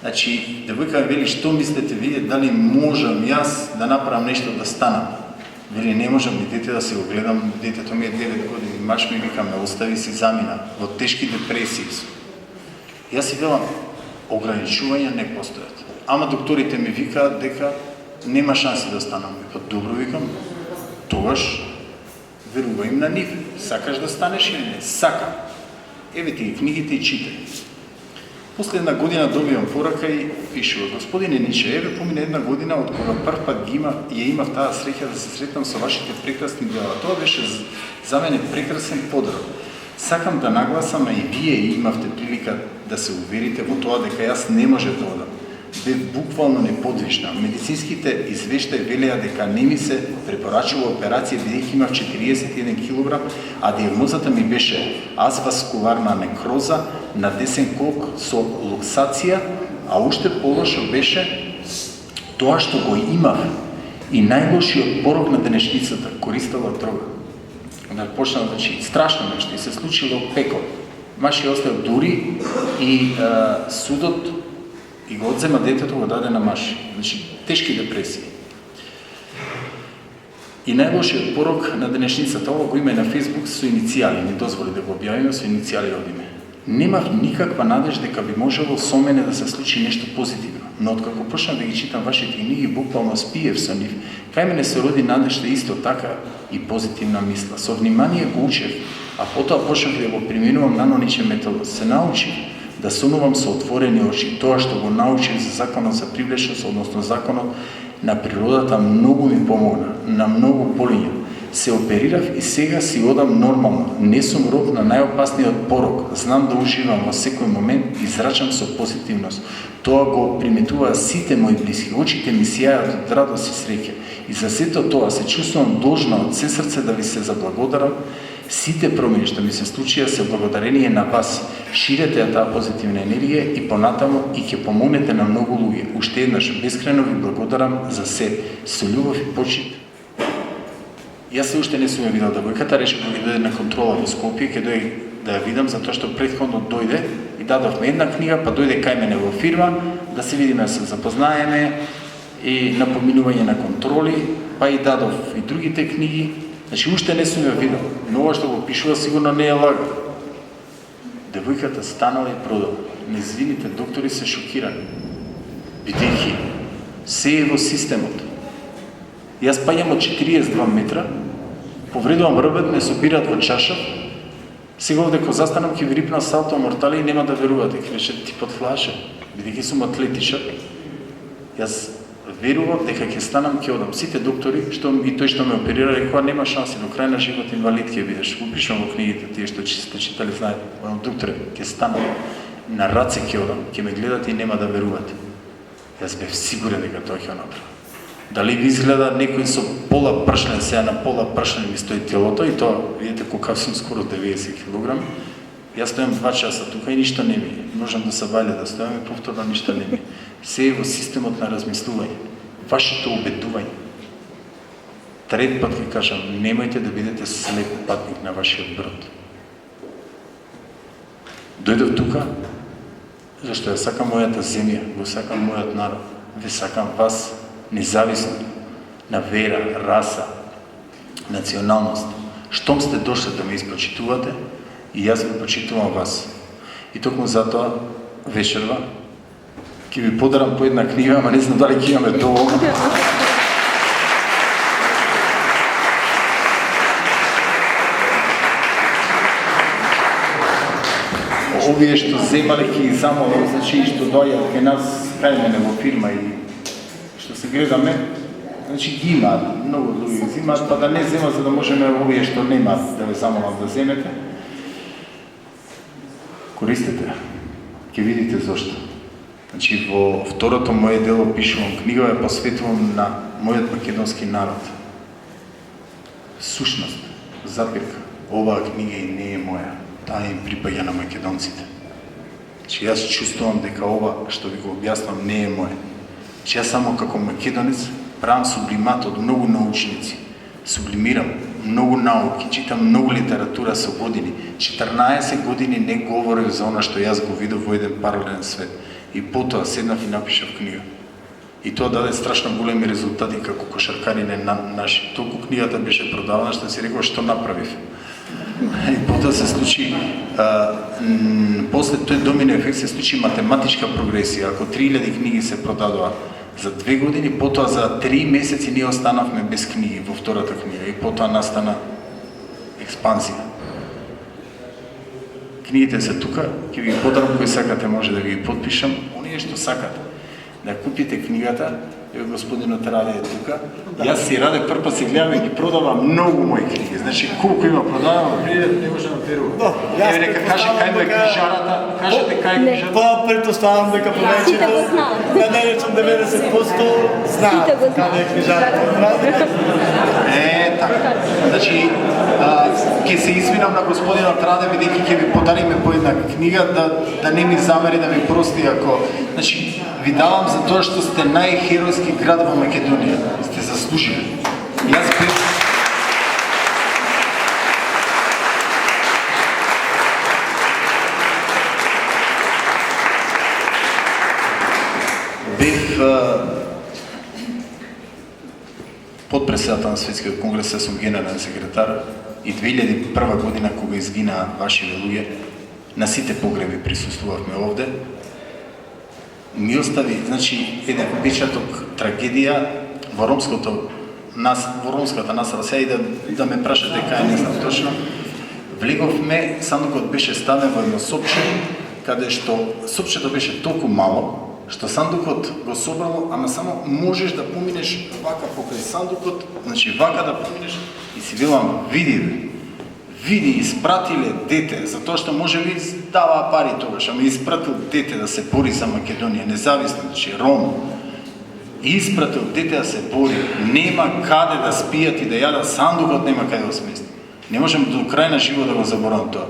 Значи, девојка вели, што мислите вие, дали можам јас да направам нешто да станам? Вели, не можам ни дете да се го гледам, детето ми е 9 години, мач ми вика, ме остави си замина, во тешки депресии су. Јас си велам, ограничувања не постојат. Ама докторите ми викаат дека нема шанси да станам. Па добро викам, тогаш верувај им на нив. Сакаш да станеш или не? Сакам. Еве ти ги книгите и читај. После една година добивам порака и пишува, господине Ниче, еве помина една година од кога прв пат ја имав таа среќа да се сретнам со вашите прекрасни дела. Тоа беше за мене прекрасен подарок. Сакам да нагласам, а и вие имавте прилика да се уверите во тоа дека јас не може да одам. Бев буквално неподвижна. Медицинските извештаи велеа дека не ми се препорачува операција бидејќи имав 41 кг, а диагнозата ми беше асваскуларна некроза на десен кок со луксација, а уште полошо беше тоа што го имав и најлошиот порок на денешницата, користела дрога. Да почна, значи, страшно нешто и се случило пекот. Маш ја оставил дури и судот и го одзема детето, го даде на маш. Значи, тешки депресии. И најлошиот порок на денешницата, ова го има и на Фейсбук со иницијали, не дозволи да го објавиме со иницијали од име. Немав никаква надеж дека би можело со мене да се случи нешто позитивно, но откако почнав да ги читам вашите книги, буквално спиев со нив, кај мене се роди надежда исто така и позитивна мисла. Со внимание го учев, а потоа почнав да го применувам наноничен метод. Се научив да сонувам со отворени очи. Тоа што го научив за законот за привлечност, односно законот на природата, многу ми помогна, на многу полиња. Се оперирав и сега си одам нормално. Не сум роб на најопасниот порок. Знам да уживам во секој момент и зрачам со позитивност. Тоа го приметуваа сите мои блиски. Очите ми сијаат од радост и среќа. И за сето тоа се чувствувам должна од се срце да ви се заблагодарам. Сите промени што ми се случија се благодарение на вас. Ширете ја таа позитивна енергија и понатаму и ќе помогнете на многу луѓе. Уште еднаш бескрајно ви благодарам за се. Со љубов и почит. Јас се уште не сум ја видел девојката, решив да ги дојде на контрола во Скопје, ќе дојде да ја видам, затоа што претходно дојде и дадовме една книга, па дојде кај мене во фирма, да се видиме, да се запознаеме и на поминување на контроли, па и дадов и другите книги. Значи, уште не сум ја видел, но ова што го пишува сигурно не е лага. Девојката станала и продала. Незвините доктори се шокирани, бидејќи се е во системот. Јас паѓам од 42 метра, повредувам рбет, ме собираат во чашав, сега овде ко застанам ќе ви рипна салто мортали и нема да верувате, ќе рече ти подфлаше, бидејќи сум атлетичар. Јас верував дека ќе станам, ќе одам. Сите доктори, и тој што ме оперира, рекоа нема шанси, до крај на живот инвалид ќе бидеш. Го пишам во книгите, тие што сте читали, знаете. Докторе, ќе станам, на раце ќе одам, ќе ме гледате и нема да верувате. Јас бев сигурен дека тоа ќе направи. Дали ви изгледа некој со пола пршлен, сега на пола пршлен ми стои телото и тоа, видите колкав сум скоро 90 кг. Јас стојам 2 часа тука и ништо не ми. Можам да се валја, да стојам и повторно ништо не ми. Се е во системот на размислување. Вашето убедување. Трет пат ви кажам, немојте да бидете слеп патник на вашиот брод. Дојдов тука, зашто ја сакам мојата земја, го сакам мојот народ, ви сакам вас, независно на вера, раса, националност. Штом сте дошли да ме испочитувате, и јас ви почитувам вас. И токму затоа, вечерва, ќе ви подарам по една книга, ама не знам дали ќе имаме доволно. овие што земале ќе ги замолам, значи што доаѓаат кај нас кај мене во фирма и што се гледаме, значи ги имаат, многу луѓе ги имаат, па да не земат за да можеме овие што немаат да ве замолам да земете. Користете, ќе видите зошто. Значи во второто моје дело пишувам книга ја посветувам на мојот македонски народ. Сушност, запирка, оваа книга и не е моја, таа им припаѓа на македонците. Че јас чувствувам дека ова што ви го објаснам не е моје. Че јас само како македонец правам сублимат од многу научници. Сублимирам многу науки, читам многу литература со години. 14 години не говорев за она што јас го видов во еден паралелен свет. И потоа седнав и напишав книга. И тоа даде страшно големи резултати како кошаркарине наши. Толку книгата беше продавана што си рекол што направив. И потоа се случи, после тој домино ефект се случи математичка прогресија. Ако 3000 книги се продадоа за 2 години, потоа за 3 месеци ние останавме без книги во втората книга и потоа настана експанзија. Книгите се тука, ќе ви ги подарам, кој сакате може да ви ги подпишам. Оние што сакате да купите книгата, господинот Раде е тука. Јас си Раде прв се гледам и ги продавам многу мои книги. Значи колку има продавам, не може да верува. Ја река каже кај му е книжарата, кажете кај е книжарата. Па претпоставам дека повеќето да не речам 90% знаат каде е книжарата. Така. Значи ќе се извинам на господинот Раде бидејќи ќе ви подариме по една книга да не ми замери, да ми прости ако значи ви давам за тоа што сте најхеројски град во Македонија. Сте заслужили. Јас бев подпредседател на Светскиот конгрес, јас сум генерален секретар и 2001 година кога изгинаа вашите луѓе, на сите погреби присуствувавме овде. Ми остави, значи, еден печаток трагедија во ромската насада. Сега и да ме прашате кај не знам точно. Влеговме, сандукот беше ставен во едно сопче, каде што сопчето беше толку мало, што сандукот го собрало, ама само можеш да поминеш вака покрај сандукот, значи вака да поминеш и си велам, види, испратиле дете, затоа што може би даваа пари тогаш, ама испратил дете да се бори за Македонија, независно, значи Ром. Испратил дете да се бори, нема каде да спијат и да јадат, сандукот нема каде да смести. Не можем до крај на живот да го заборавам тоа.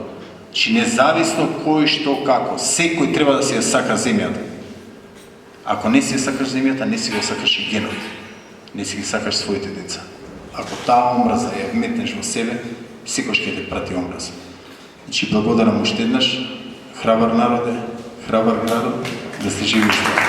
Че независно кој што како, секој треба да си ја сака земјата. Ако не си ја сакаш земјата, не си го сакаш и генот. Не си ги сакаш своите деца. Ако таа омраза ја вметнеш во себе, секој ќе те прати омраза. Значи, благодарам уште еднаш, храбар народе, храбар градот, да сте живи и здрави.